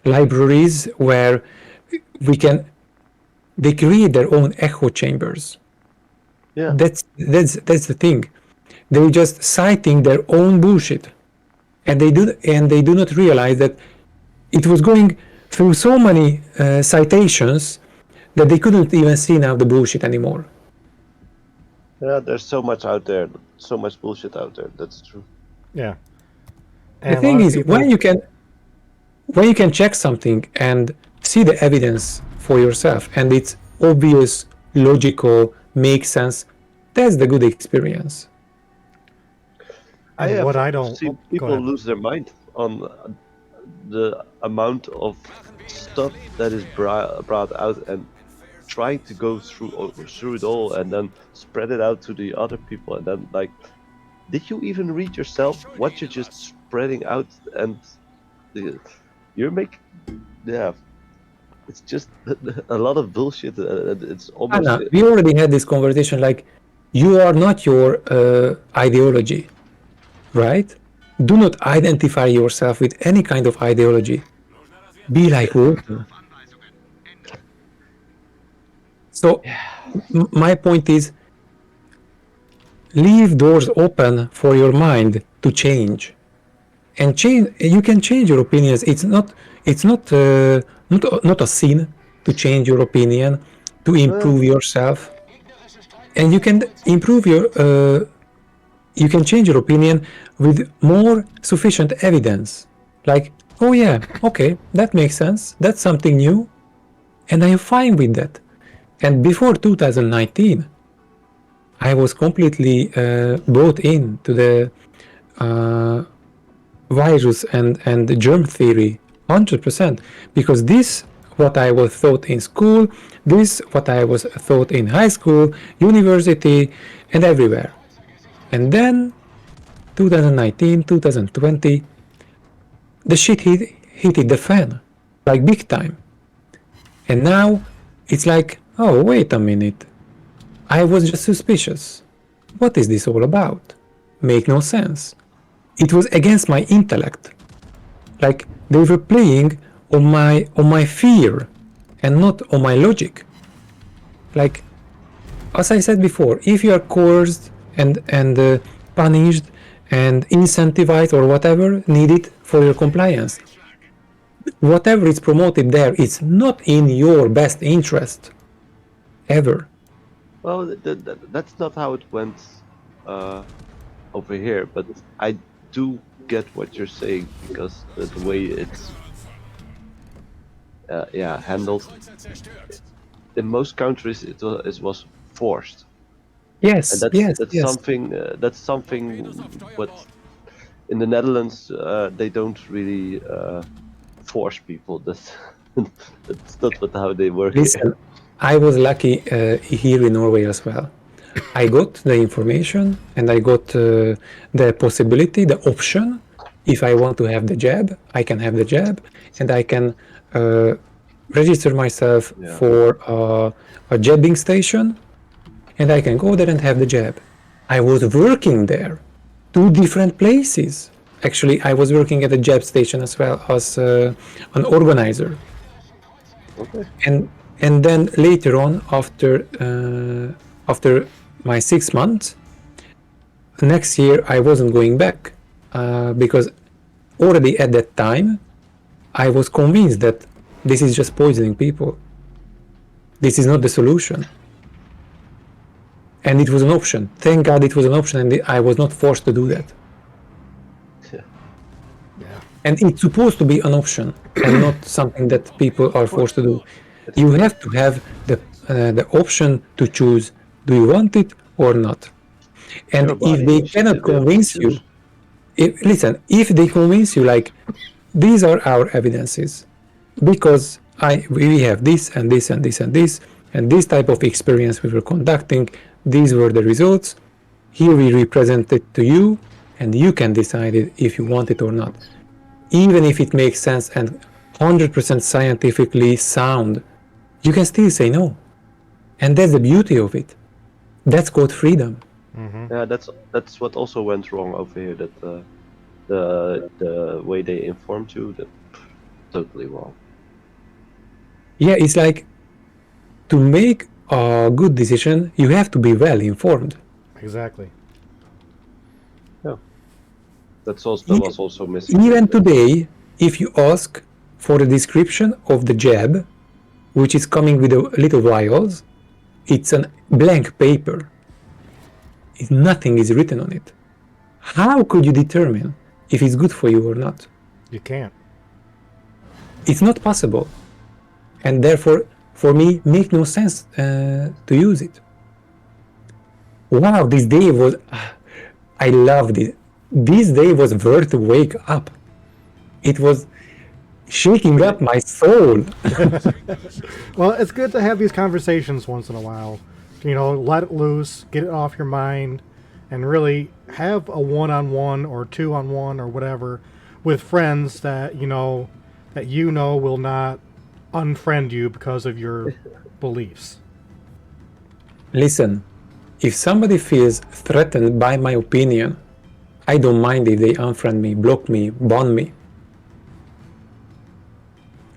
libraries where they create their own echo chambers. Yeah. That's the thing. They're just citing their own bullshit, and they do not realize that it was going through so many citations that they couldn't even see now the bullshit anymore. Yeah, there's so much out there, so much bullshit out there. That's true. Yeah. The And a thing lot of is, people- when you can check something and see the evidence for yourself, and it's obvious, logical, makes sense, that's the good experience. I And have what I don't- seen oh, go people ahead. lose their mind on the amount of stuff that is brought out and trying to go through it all and then spread it out to the other people, and then like, did you even read yourself what you're just spreading out? And you're making, yeah, it's just a lot of bullshit. It's almost Anna, we already had this conversation. Like, you are not your ideology, right? Do not identify yourself with any kind of ideology. Be like water. So, my point is, leave doors open for your mind to change, and change. You can change your opinions. It's not a sin to change your opinion, to improve yourself, and you can improve your. You can change your opinion with more sufficient evidence. Like, oh yeah, okay, that makes sense. That's something new, and I'm fine with that. And before 2019, I was completely bought into the virus and the germ theory, 100%, because this what I was taught in school, this what I was taught in high school, university, and everywhere. And then 2019, 2020, the shit hit the fan, like big time. And now it's like, oh, wait a minute. I was just suspicious. What is this all about? Make no sense. It was against my intellect. Like, they were playing on my fear and not on my logic. Like, as I said before, if you are coerced and punished and incentivized or whatever needed for your compliance, whatever is promoted there is not in your best interest, ever. Well, that's not how it went over here, but I do get what you're saying, because the way it's handled. In most countries, it was forced. Yes, And that's yes, yes. something what in the Netherlands they don't really force people. That's not how they work. Listen, I was lucky here in Norway as well. I got the information and I got the possibility, the option. If I want to have the jab, I can have the jab, and I can register myself for a jabbing station, and I can go there and have the jab. I was working there, 2 different places. Actually, I was working at a jab station as well as an organizer. Okay. And then later on, after my 6 months, next year I wasn't going back because already at that time I was convinced that this is just poisoning people. This is not the solution. And it was an option. Thank God it was an option, and I was not forced to do that. And it's supposed to be an option and not something that people are forced to do. You have to have the option to choose, do you want it or not? And Your body, if they you should cannot be able to convince you, choose. listen, if they convince you like, these are our evidences, because we have this and this and this and this, and this type of experience we were conducting, these were the results, here we represent it to you, and you can decide it if you want it or not. Even if it makes sense and 100% scientifically sound, you can still say no. And that's the beauty of it. That's called freedom. Yeah, that's what also went wrong over here. That the way they informed you, that totally wrong. Yeah, it's like, to make a good decision, you have to be well informed. Exactly. That was also missing. Even today, if you ask for a description of the jab, which is coming with a little vials, it's a blank paper. Nothing is written on it. How could you determine if it's good for you or not? You can't. It's not possible. And therefore, for me, make no sense to use it. Wow, this day was... I loved it. This day was worth to wake up. It was shaking up my soul. Well, it's good to have these conversations once in a while. You know, let it loose, get it off your mind, and really have a one-on-one or two-on-one or whatever with friends that you know will not unfriend you because of your beliefs. Listen, if somebody feels threatened by my opinion, I don't mind if they unfriend me, block me, ban me.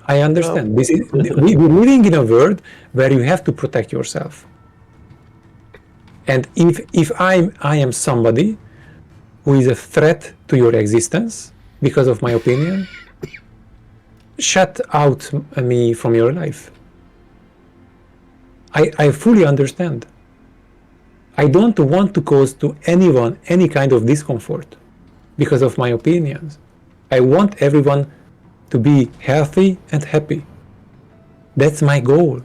I understand. This is we're living in a world where you have to protect yourself. And if I am somebody who is a threat to your existence because of my opinion, shut out me from your life. I fully understand. I don't want to cause to anyone any kind of discomfort because of my opinions. I want everyone to be healthy and happy. That's my goal.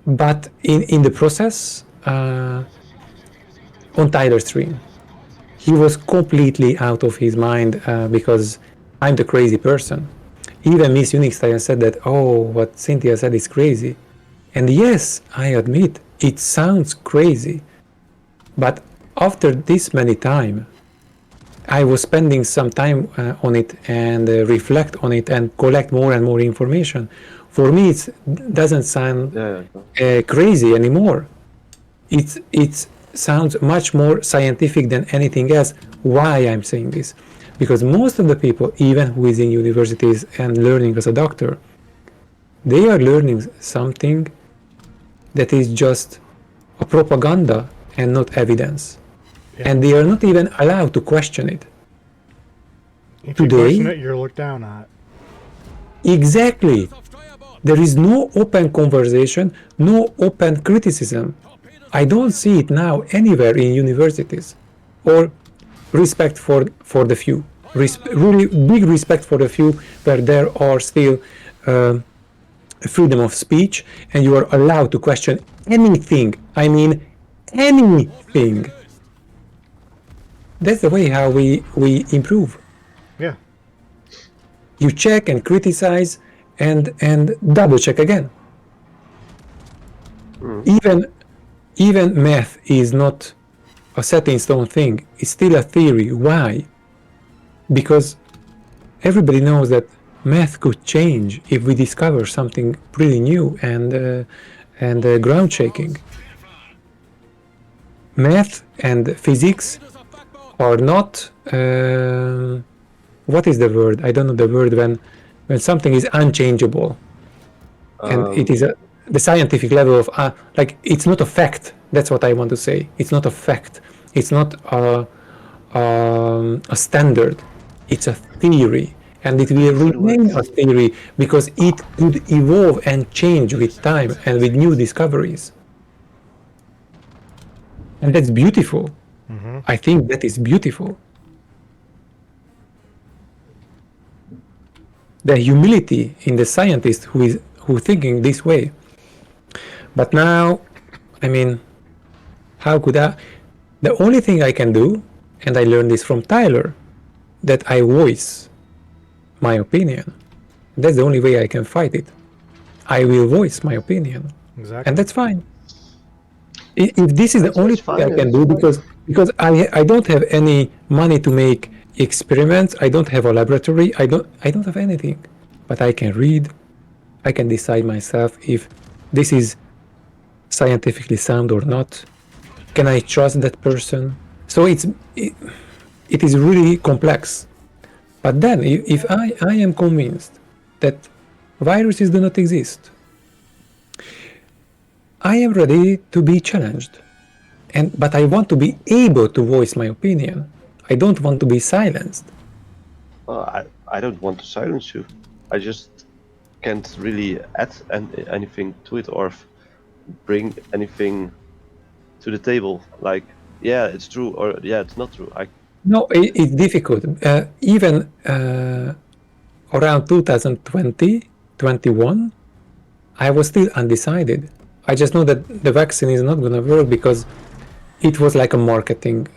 But in the process, on Tyler stream, he was completely out of his mind because I'm the crazy person. Even Miss Unix style said that, oh, what Cynthia said is crazy. And yes, I admit, it sounds crazy. But after this many time, I was spending some time on it and reflect on it and collect more and more information. For me, it doesn't sound crazy anymore. It sounds much more scientific than anything else. Why I'm saying this? Because most of the people, even who is in universities and learning as a doctor, they are learning something that is just a propaganda and not evidence. Yeah. And they are not even allowed to question it. If you question it, you're looked down at. Exactly. There is no open conversation, no open criticism. I don't see it now anywhere in universities. Or respect for the few. Really big respect for the few, where there are still freedom of speech and you are allowed to question anything. I mean, anything. That's the way how we improve. Yeah. You check and criticize and double check again. Even math is not a set in stone thing. It's still a theory. Why? Because everybody knows that math could change if we discover something pretty new and ground shaking. Math and physics are not what is the word? I don't know the word when something is unchangeable, and it is the scientific level of like it's not a fact. That's what I want to say. It's not a fact. It's not a standard. It's a theory, and it will remain a theory because it could evolve and change with time and with new discoveries. And that's beautiful. Mm-hmm. I think that is beautiful. The humility in the scientist who thinking this way. But now, I mean, how could I? The only thing I can do, and I learned this from Tyler, that I voice my opinion. That's the only way I can fight it. I will voice my opinion. Exactly. And that's fine. If this is the only thing I can do, because I don't have any money to make experiments, I don't have a laboratory, I don't have anything. But I can read, I can decide myself if this is scientifically sound or not. Can I trust that person? So it is really complex. But then if I am convinced that viruses do not exist, I am ready to be challenged. But I want to be able to voice my opinion. I don't want to be silenced. I don't want to silence you. I just can't really add anything to it or bring anything to the table. Like, yeah, it's true, or yeah, it's not true. No, it's difficult. Even around 2020, 21, I was still undecided. I just know that the vaccine is not going to work because it was like a marketing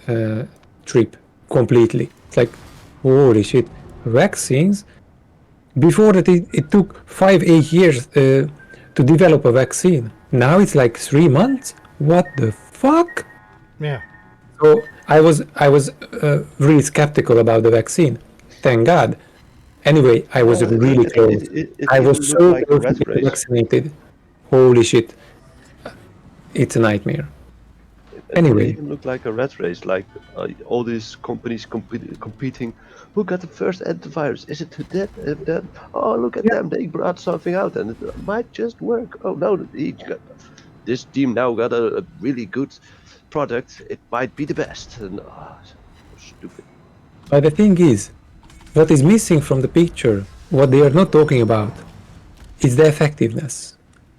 trip completely. It's like, holy shit, vaccines? Before that, it took 5-8 years to develop a vaccine. Now it's like 3 months? What the fuck? Yeah. So I was really skeptical about the vaccine. Thank God. Anyway, I was really close. I was so like close to get vaccinated. Holy shit. It's a nightmare. Anyway. It even looked like a rat race, like all these companies competing. Who got the first antivirus? Is it that? Oh, look at them! They brought something out, and it might just work. Oh no, this team now got a really good product. It might be the best. And so stupid. But the thing is, what is missing from the picture, what they are not talking about, is the effectiveness.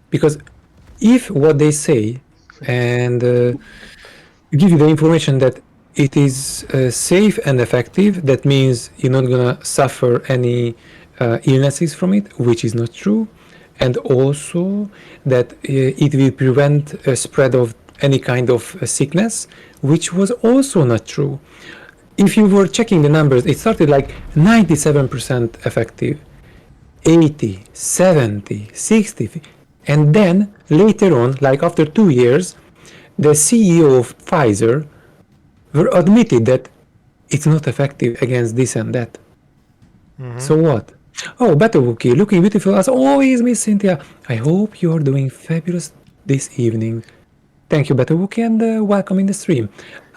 Because if what they say and give you the information that it is safe and effective, that means you're not gonna suffer any illnesses from it, which is not true, and also that it will prevent a spread of any kind of sickness, which was also not true. If you were checking the numbers, it started like 97% effective, 80, 70, 60, and then later on, like after 2 years, the CEO of Pfizer were admitted that it's not effective against this and that. So what? Oh, Better Wookie, looking beautiful as always, Miss Cynthia. I hope you're doing fabulous this evening. Thank you, Better Wookie, and welcome in the stream.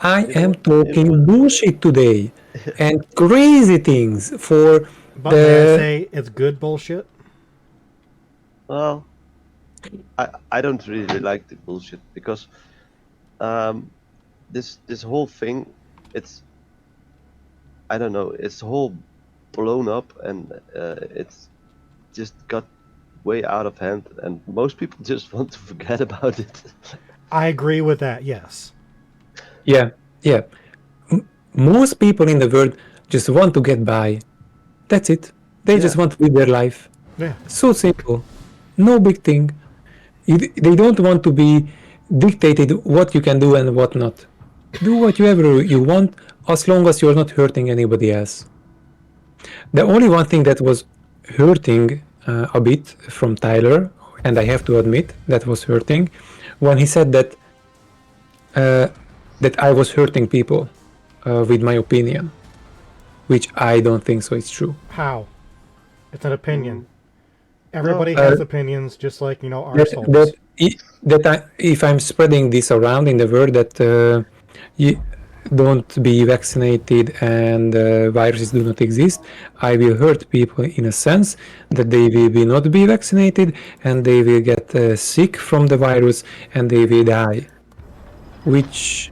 I am talking bullshit today and crazy things for But may I say it's good bullshit? Well, I don't really like the bullshit because this whole thing, it's, I don't know, it's whole blown up and it's just got way out of hand, and most people just want to forget about it. I agree with that, yes. Yeah. Most people in the world just want to get by. That's it. They just want to live their life. Yeah. So simple. No big thing. They don't want to be dictated what you can do and what not. Do whatever you want as long as you're not hurting anybody else. The only one thing that was hurting a bit from Tyler, and I have to admit that was hurting, when he said that that I was hurting people with my opinion, which I don't think so. It's true. How? It's an opinion. Everybody has opinions, just like, our souls. If I'm spreading this around in the world that you don't be vaccinated and viruses do not exist, I will hurt people in a sense that they will not be vaccinated and they will get sick from the virus and they will die. Which,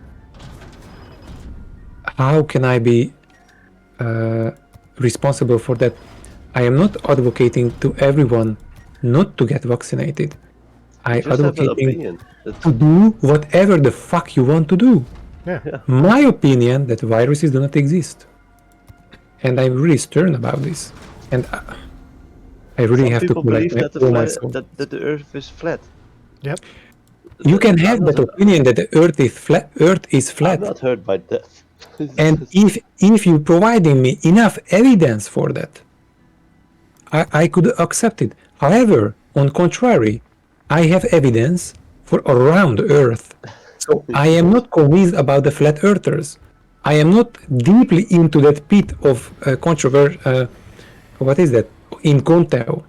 how can I be responsible for that? I am not advocating to everyone not to get vaccinated. I advocating to do whatever the fuck you want to do. Yeah. My opinion that viruses do not exist, and I'm really stern about this, and I really have to believe collect myself. that the Earth is flat. Yep. You can have that opinion that the Earth is flat. I'm not hurt by that. And if you're providing me enough evidence for that, I could accept it. However, on contrary, I have evidence for around Earth. So I am not convinced about the flat earthers. I am not deeply into that pit of controversy. What is that? In Conteo.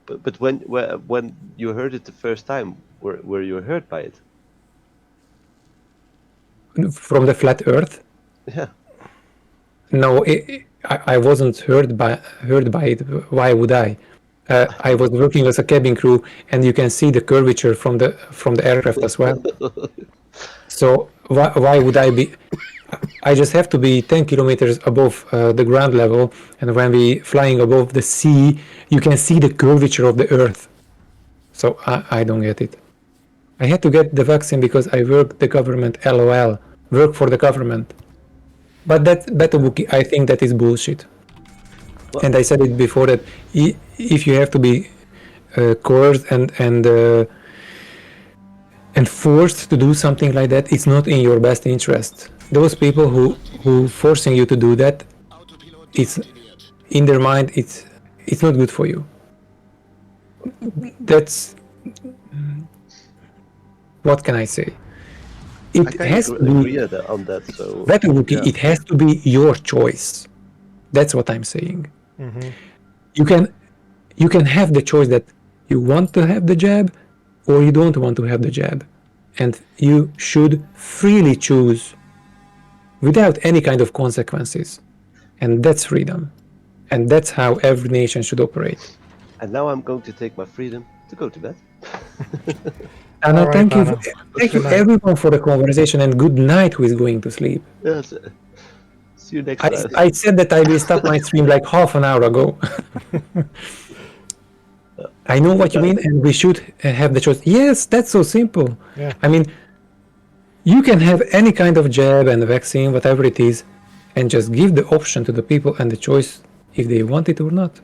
But when you heard it the first time, were you hurt by it? From the flat Earth? Yeah. No, I wasn't hurt by it. Why would I? I was working as a cabin crew, and you can see the curvature from the aircraft as well. So why would I be? I just have to be 10 kilometers above the ground level, and when we flying above the sea, you can see the curvature of the earth. So I don't get it. I had to get the vaccine because I work the government, LOL, work for the government. But that Betobuki, I think that is bullshit. And I said it before that if you have to be coerced and forced to do something like that, it's not in your best interest. Those people who forcing you to do that, it's in their mind, it's not good for you. That's what can I say? I It has to agree be on that. So Betobuki, yeah. it has to be your choice. That's what I'm saying. Mm-hmm. You can have the choice that you want to have the jab or you don't want to have the jab, and you should freely choose without any kind of consequences, and that's freedom, and that's how every nation should operate. And now I'm going to take my freedom to go to bed. And All right, thank you, Donna. thank you Good night. everyone for the conversation, and good night who is going to sleep. Yes. See you next time. I said that I will stop my stream like half an hour ago. I know what you mean, and we should have the choice. Yes, that's so simple. Yeah. I mean, you can have any kind of jab and vaccine, whatever it is, and just give the option to the people and the choice if they want it or not.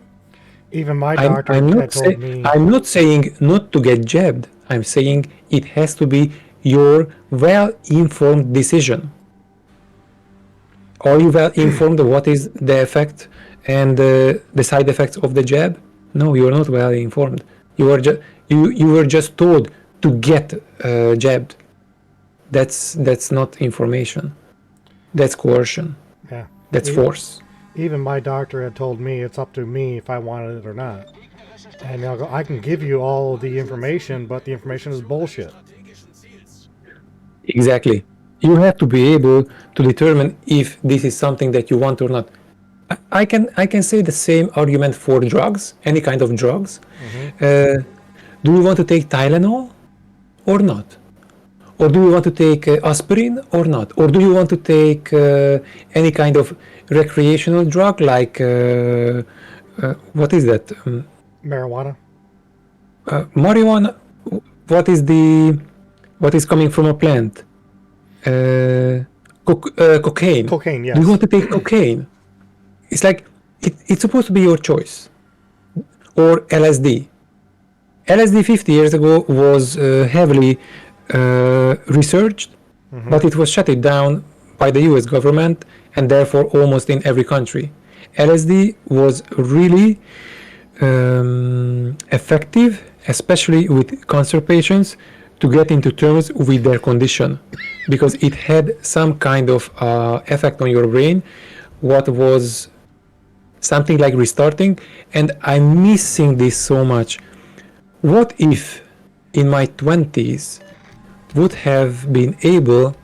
Even my I'm, doctor I'm had not told me. I'm not saying not to get jabbed. I'm saying it has to be your well-informed decision. Are you well informed of what is the effect and the side effects of the jab? No, you are not well informed. You are you were just told to get jabbed. That's not information. That's coercion. Yeah. That's Even- force. Even my doctor had told me it's up to me if I wanted it or not. And I'll go, I can give you all the information, but the information is bullshit. Exactly. You have to be able to determine if this is something that you want or not. I can say the same argument for drugs, any kind of drugs. Do you want to take Tylenol or not? Or do you want to take aspirin or not? Or do you want to take any kind of recreational drug like what is that? Marijuana. Marijuana. What is coming from a plant? Cocaine. Cocaine, yes. Do you want to take cocaine? It's like it's supposed to be your choice. Or LSD. LSD 50 years ago was heavily researched, but it was shut down by the US government and therefore almost in every country. LSD was really effective, especially with cancer patients, to get into terms with their condition, because it had some kind of effect on your brain, what was something like restarting. And I'm missing this so much. What if in my 20s would have been able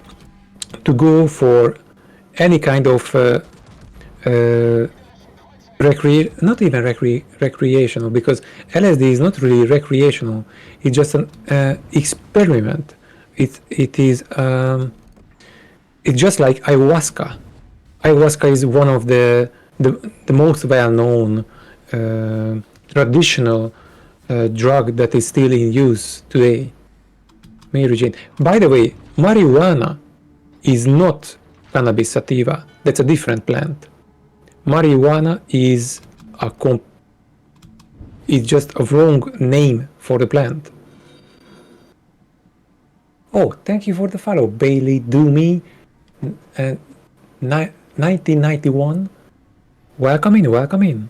to go for any kind of not even recreational, because LSD is not really recreational. It's just an experiment. It's just like ayahuasca. Ayahuasca is one of the most well-known traditional drug that is still in use today. Mary Jane. By the way, marijuana is not cannabis sativa. That's a different plant. Marijuana is it's just a wrong name for the plant. Oh, thank you for the follow, Bailey Doomy, 1991. Welcome in.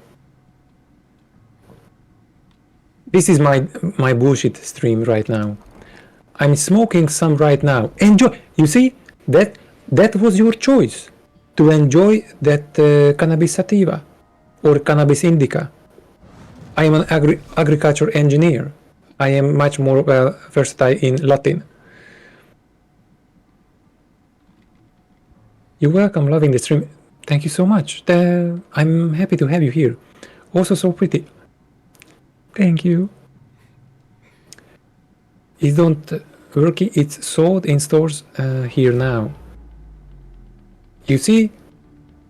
This is my bullshit stream right now. I'm smoking some right now. Enjoy. You see, that was your choice to enjoy that cannabis sativa or cannabis indica. I am an agriculture engineer. I am much more versatile in Latin. You're welcome, loving the stream. Thank you so much. I'm happy to have you here. Also so pretty. Thank you. It don't working. It's sold in stores here now. You see,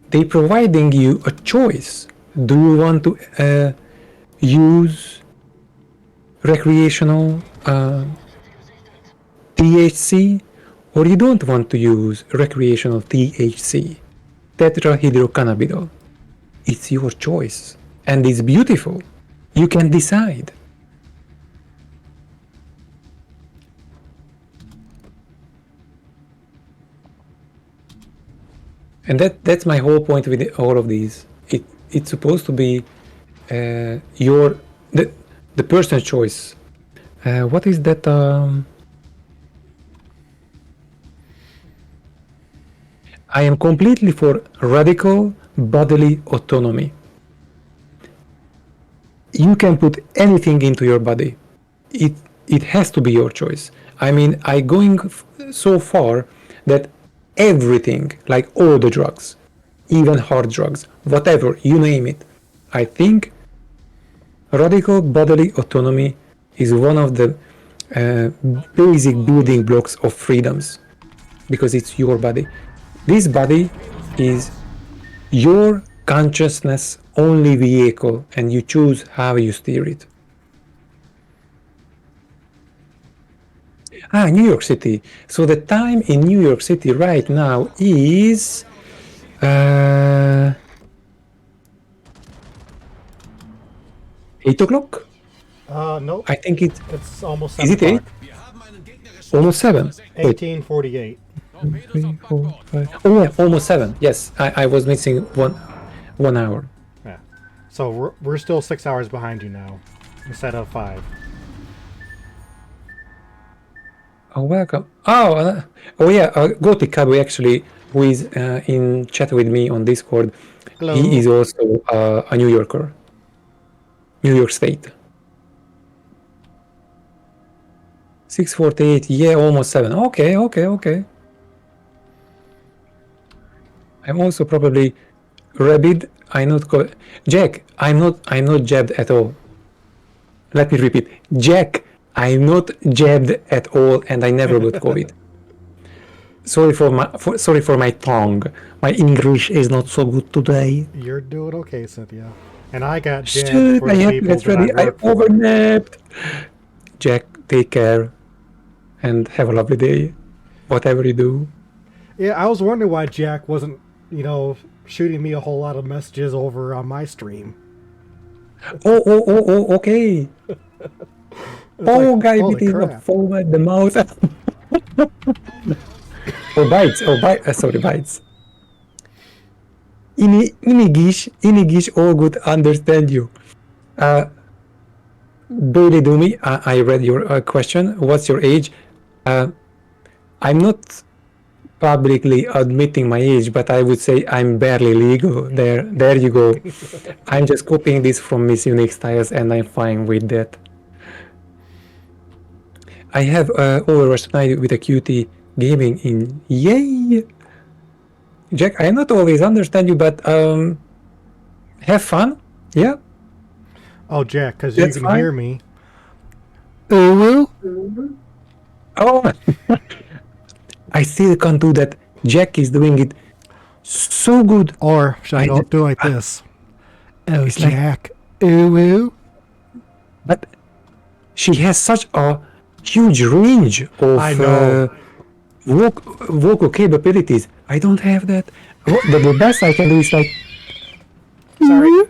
they providing you a choice. Do you want to use recreational THC, or you don't want to use recreational THC, tetrahydrocannabinol? It's your choice, and it's beautiful. You can decide. And that's my whole point with all of these. It's supposed to be the person's choice. What is that? I am completely for radical bodily autonomy. You can put anything into your body. It has to be your choice. I mean, I going so far that everything, like all the drugs, even hard drugs, whatever, you name it, I think radical bodily autonomy is one of the basic building blocks of freedoms, because it's your body. This body is your consciousness only vehicle, and you choose how you steer it. New York City. So the time in New York City right now is 8 o'clock? No. I think it's almost 7 Is it 8? o'clock. Almost 7. Wait. 1848. 3, 4, 5. Oh yeah, almost 7. Yes, I was missing one hour. Yeah. So we're still 6 hours behind you now, instead of 5. Oh, welcome. Oh yeah, Gothic Cowboy actually, who is in chat with me on Discord. Hello. He is also a New Yorker. New York State. 6:48. Yeah, almost 7. Okay. I'm also probably rabid. Jack, I'm not jabbed at all. Let me repeat. Jack, I'm not jabbed at all, and I never got COVID. Sorry for my tongue. My English is not so good today. You're doing okay, Cynthia. And I got jabbed Shit, for I the have to people get that ready. I I work for. overnapped. Jack, take care and have a lovely day. Whatever you do. Yeah, I was wondering why Jack wasn't, shooting me a whole lot of messages over on my stream. Oh, okay. Oh, guy holy beating crap. a foam at the mouth. Bites. Sorry, bites. Inigish, all good, understand you. Bailey Doomy, I read your question. What's your age? I'm not publicly admitting my age, but I would say I'm barely legal. There you go. I'm just copying this from Miss Unique Styles, and I'm fine with that. I have Overwatch tonight with a QT gaming in. Yay! Jack, I not always understand you, but have fun. Yeah. Oh, Jack, because you That's can fine. hear me. Oh, I still can't do that. Jack is doing it so good. Or should I do it like this? Oh, It's like- Jack. Ooh. But she has such a huge range of I know. vocal capabilities. I don't have that. The best I can do is like, sorry,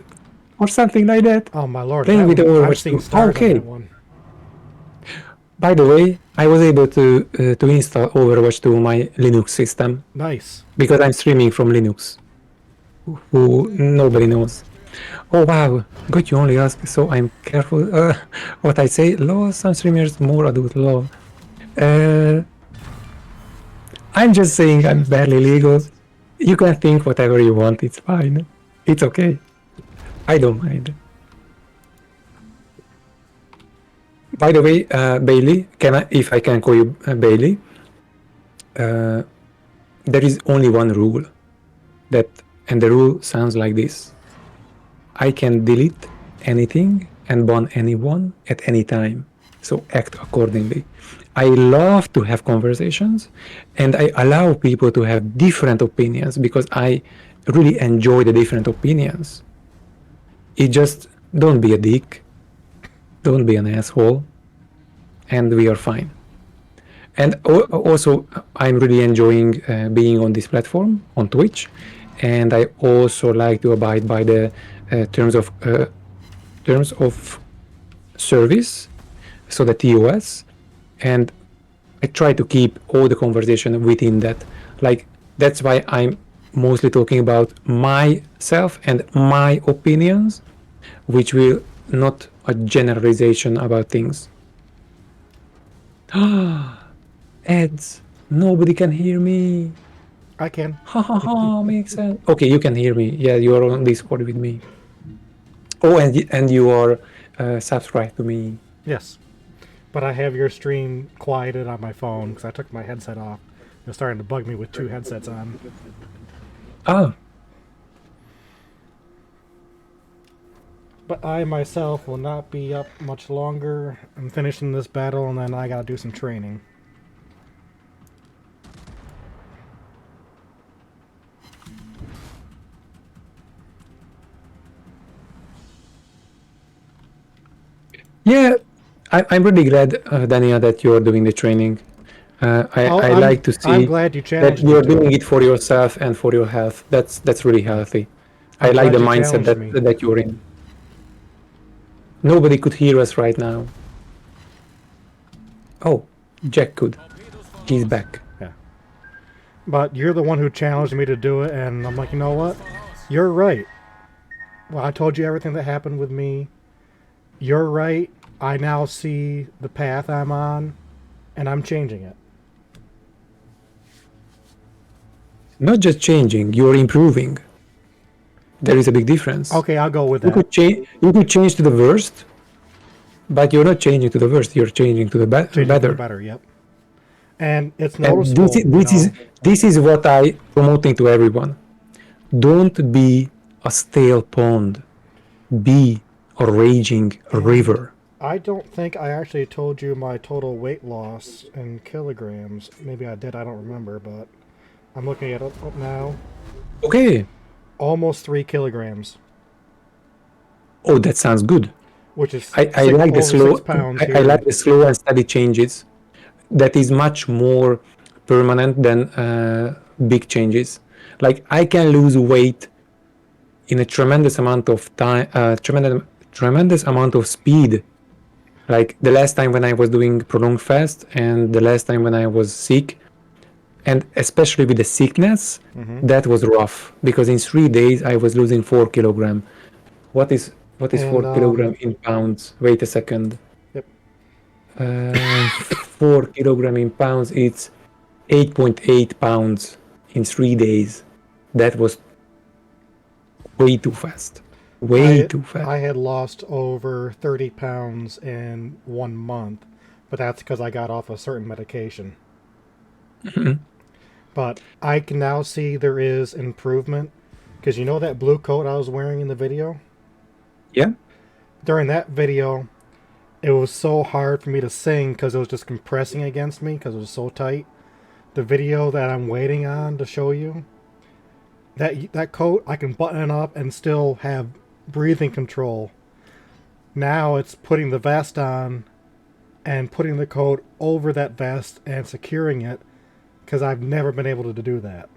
or something like that. Oh, my lord. Playing that with one- Overwatch I've seen too. stars Okay. on that one. By the way, I was able to install Overwatch to my Linux system Nice. because I'm streaming from Linux. Who nobody knows. Oh wow, God, you only ask, so I'm careful what I say. Law, some streamers more adult law. I'm just saying I'm barely legal. You can think whatever you want, it's fine. It's okay. I don't mind. By the way, Bailey, if I can call you Bailey, there is only one rule, and the rule sounds like this: I can delete anything and ban anyone at any time, so act accordingly. I love to have conversations, and I allow people to have different opinions because I really enjoy the different opinions. It just don't be a dick, don't be an asshole, and we are fine. And also, I'm really enjoying being on this platform on Twitch, and I also like to abide by the terms of service, so the TOS, and I try to keep all the conversation within that. Like, that's why I'm mostly talking about myself and my opinions, which will not a generalization about things. Ads, nobody can hear me. I can. Ha ha ha, makes sense. Okay, you can hear me. Yeah, you are on Discord with me. Oh, and you are subscribed to me. Yes. But I have your stream quieted on my phone because I took my headset off. It's starting to bug me with 2 headsets on. Ah, But I myself will not be up much longer. I'm finishing this battle and then I gotta do some training. yeah. I'm really glad, Daniel, that you are doing the training. I I'm- like to see I'm glad you that challenged me you're to doing it. it for yourself and for your health. That's really healthy. I I'm like the glad you mindset challenged me. that you're in. Nobody could hear us right now. Oh, Jack could. He's back. But you're the one who challenged me to do it, and I'm like, you know what? You're right. Well, I told you everything that happened with me. You're right. I now see the path I'm on, and I'm changing it. Not just changing, you're improving. There is a big difference. Okay, I'll go with You that. could change. You could change to the worst, but you're not changing to the worst. You're changing to the Changing better. for better, yep. And it's And noticeable. this is what I promoting to everyone. Don't be a stale pond. Be a raging river. I don't think I actually told you my total weight loss in kilograms. Maybe I did, I don't remember, but I'm looking it up now. Okay. Almost 3 kilograms, Oh, that sounds good. which is I like the over slow. 6 pounds I here. like the slow and steady changes. That is much more permanent than big changes. Like, I can lose weight in a tremendous amount of time, tremendous amount of speed. Like the last time when I was doing prolonged fast, and the last time when I was sick, and especially with the sickness, that was rough because in 3 days I was losing 4 kilogram. What is And, 4 kilogram in pounds? Wait a second. Yep. 4 kilogram in pounds, it's 8.8 pounds in 3 days. That was way too fast. Way too fast. I had lost over 30 pounds in 1 month, but that's because I got off a certain medication. But I can now see there is improvement, because you know that blue coat I was wearing in the video? Yeah. During that video, it was so hard for me to sing because it was just compressing against me because it was so tight. The video that I'm waiting on to show you, that coat, I can button it up and still have breathing control. Now it's putting the vest on and putting the coat over that vest and securing it, because I've never been able to do that.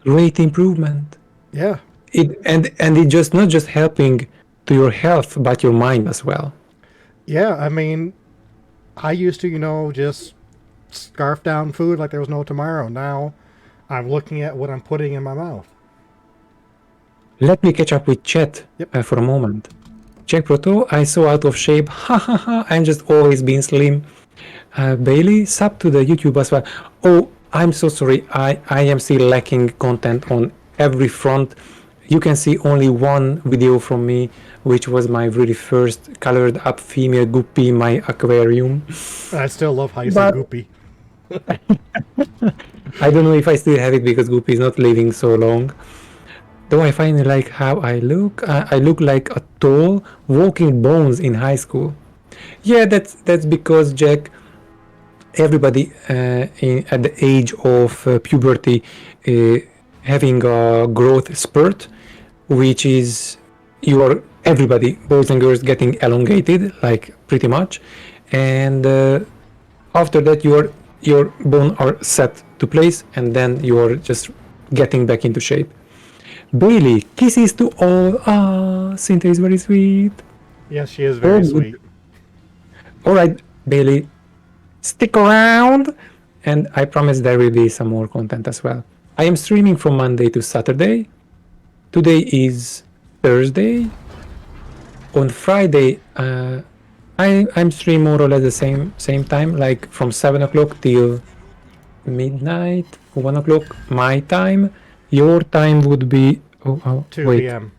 Great improvement. Yeah. And it's just not just helping to your health, but your mind as well. Yeah, I mean, I used to, just scarf down food like there was no tomorrow. Now I'm looking at what I'm putting in my mouth. Let me catch up with chat Yep. for a moment. Jack Proto, I so out of shape. Ha ha ha, I'm just always been slim. Bailey, sub to the YouTube as well. Oh, I'm so sorry. I am still lacking content on every front. You can see only one video from me, which was my really first colored up female guppy in my aquarium. I still love Heise But- Goopy. I don't know if I still have it because Guppy is not living so long. Though I finally like how I look. I look like a tall walking bones in high school. Yeah, that's because, Jack, everybody at the age of puberty having a growth spurt, which is everybody, boys and girls, getting elongated, like pretty much, and after that your bones are set to place, and then you're just getting back into shape. Bailey, kisses to all. Ah, Cynthia is very sweet. Yes, she is very Oh, sweet. All right, Bailey, stick around, and I promise there will be some more content as well. I am streaming from Monday to Saturday. Today is Thursday. On Friday, I'm stream more or less the same time, like from 7 o'clock till midnight, 1 o'clock my time. Your time would be 2 wait. p.m.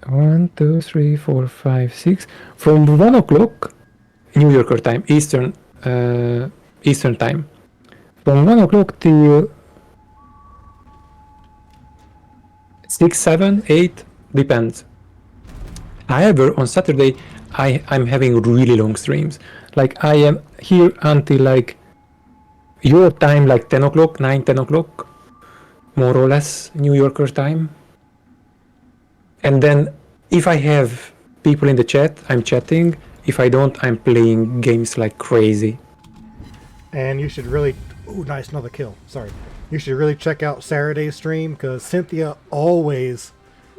1, 2, 3, 4, 5, 6. From 1 o'clock New Yorker time, Eastern time. From 1 o'clock till 6, 7, 8, depends. However, on Saturday, I'm having really long streams. Like I am here until like your time, like 10 o'clock, 9, 10 o'clock, more or less New Yorker time. And then if I have people in the chat, I'm chatting. If I don't, I'm playing games like crazy. And you should really... Ooh, nice, another kill. Sorry. You should really check out Saturday's stream, because Cynthia always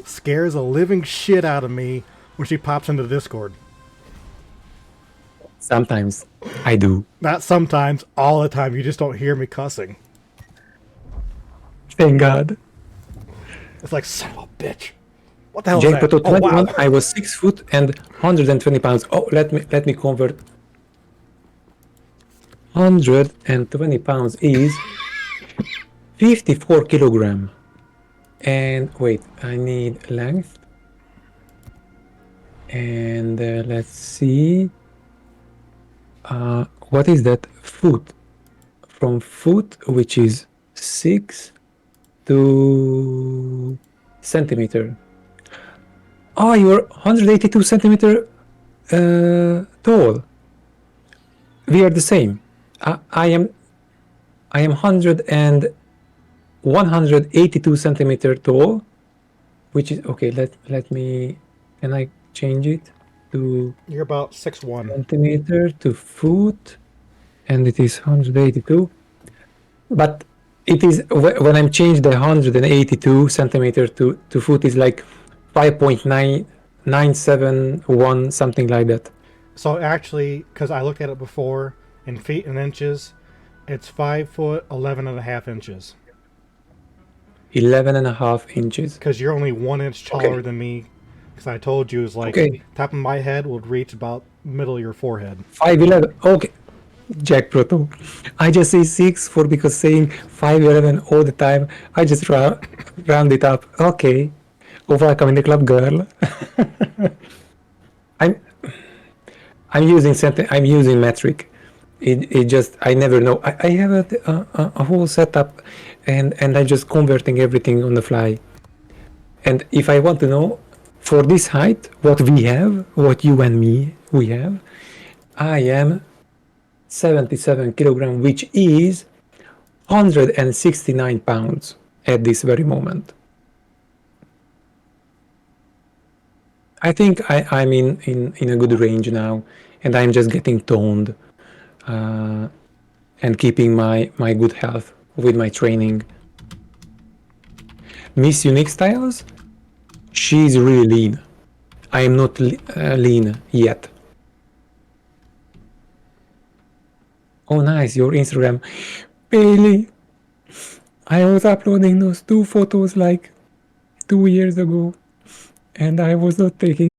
scares the living shit out of me when she pops into Discord. Sometimes I do. Not sometimes, all the time. You just don't hear me cussing. Thank God. It's like, son of a bitch. What the hell is Jake that? Proto Oh, 21, wow. I was 6 foot and 120 pounds. Oh, let me convert. 120 pounds is 54 kilogram. And wait, I need length. And let's see. What is that? Foot. From foot, which is 6 to centimeter. Oh, you're 182 centimeter tall. We are the same. I am 182 centimeter tall, which is okay. Let me. Can I change it to You're about 6'1". centimeter to foot? And it is 182. But it is when I'm changed the 182 centimeter to foot is like 5.9971, something like that. So actually, because I looked at it before, in feet and inches, it's 5 foot 11 and a half inches. 11 and a half inches. Because you're only 1 inch taller than me. Because I told you, it's like, Okay. top of my head would reach about middle of your forehead. 5'11". Okay. Jack Proto. I just say 6'4" because saying 5'11" all the time, I just round it up. Okay. Oh, welcome in the club, girl. I'm using metric. It just, I never know. I have a whole setup and I'm just converting everything on the fly. And if I want to know for this height, what we have, what you and me, we have, I am 77 kilogram, which is 169 pounds at this very moment. I think I'm in a good range now, and I'm just getting toned and keeping my good health with my training. Miss Unique Styles, she's really lean. I am not lean yet. Oh, nice, your Instagram. Bailey, I was uploading those 2 photos like 2 years ago, and I was not taking